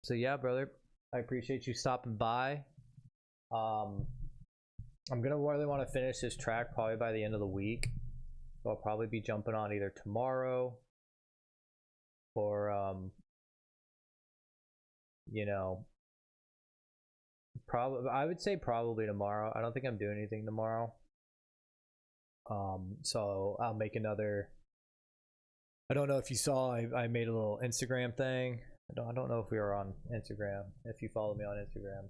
[SPEAKER 1] So yeah, brother, I appreciate you stopping by. I'm gonna really want to finish this track probably by the end of the week. So I'll probably be jumping on either tomorrow or you know, probably I would say probably tomorrow. I don't think I'm doing anything tomorrow. So I'll make another. I don't know if you saw, I made a little Instagram thing. I don't know if we are on Instagram. If you follow me on Instagram,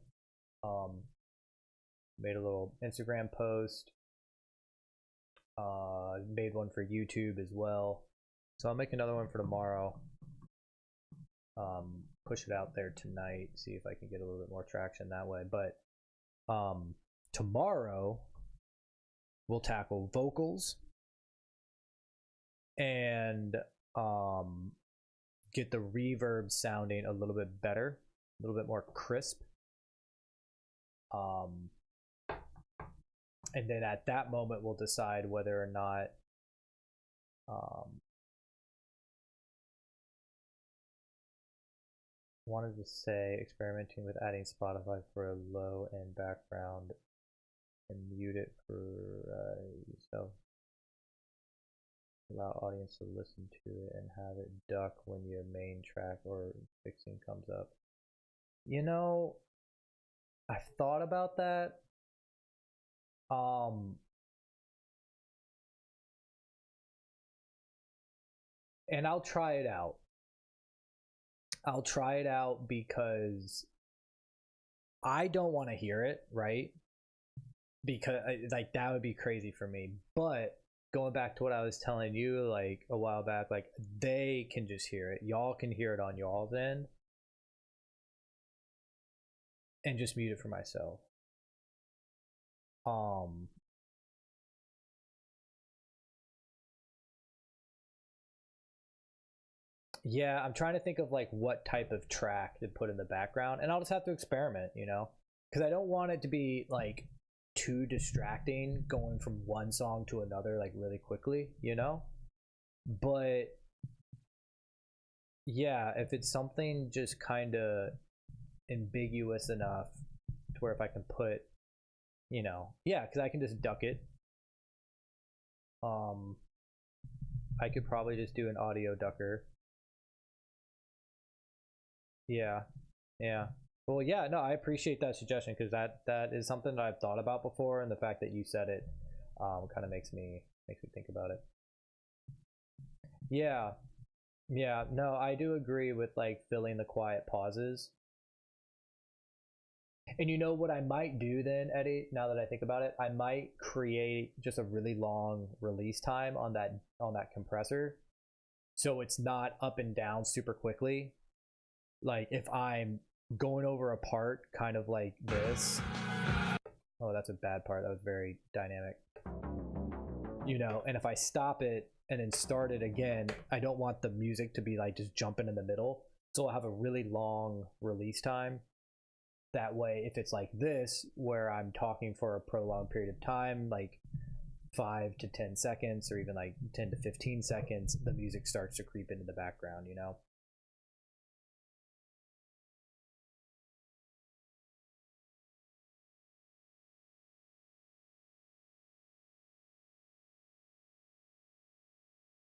[SPEAKER 1] made a little Instagram post. Made one for YouTube as well. So I'll make another one for tomorrow. Push it out there tonight. See if I can get a little bit more traction that way. But tomorrow we'll tackle vocals and get the reverb sounding a little bit better, a little bit more crisp. And then at that moment we'll decide whether or not wanted to say experimenting with adding Spotify for a low end background and mute it for so allow audience to listen to it and have it duck when your main track or fixing comes up. You know, I've thought about that. And I'll try it out. I'll try it out because I don't want to hear it, right? Because like that would be crazy for me. But going back to what I was telling you like a while back, like they can just hear it. Y'all can hear it on y'all's end. And just mute it for myself. Yeah, I'm trying to think of like what type of track to put in the background, and I'll just have to experiment, you know, because I don't want it to be like too distracting going from one song to another like really quickly, you know. But yeah, if it's something just kind of ambiguous enough to where if I can put, you know, yeah, because I can just duck it. I could probably just do an audio ducker. Yeah. Well, yeah, no, I appreciate that suggestion because that is something that I've thought about before, and the fact that you said it kind of makes me think about it. Yeah, no, I do agree with like filling the quiet pauses. And you know what I might do then, Eddie? Now that I think about it, I might create just a really long release time on that compressor, so it's not up and down super quickly. Like if I'm going over a part kind of like this. Oh, that's a bad part. That was very dynamic. You know, and if I stop it and then start it again, I don't want the music to be like just jumping in the middle. So I'll have a really long release time. That way, if it's like this, where I'm talking for a prolonged period of time, like 5 to 10 seconds or even like 10 to 15 seconds, the music starts to creep into the background, you know?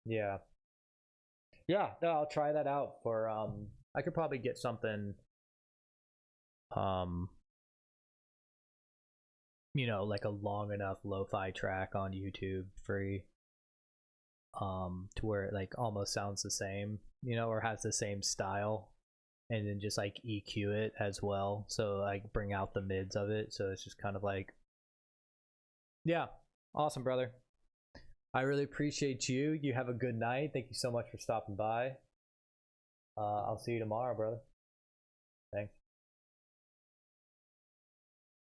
[SPEAKER 1] Yeah. Yeah, no, I'll try that out for I could probably get something you know, like a long enough lo-fi track on YouTube free to where it like almost sounds the same, you know, or has the same style and then just like EQ it as well, so like bring out the mids of it, so it's just kind of like, yeah, awesome, brother. I really appreciate you. You have a good night. Thank you so much for stopping by. I'll see you tomorrow, brother. Thanks.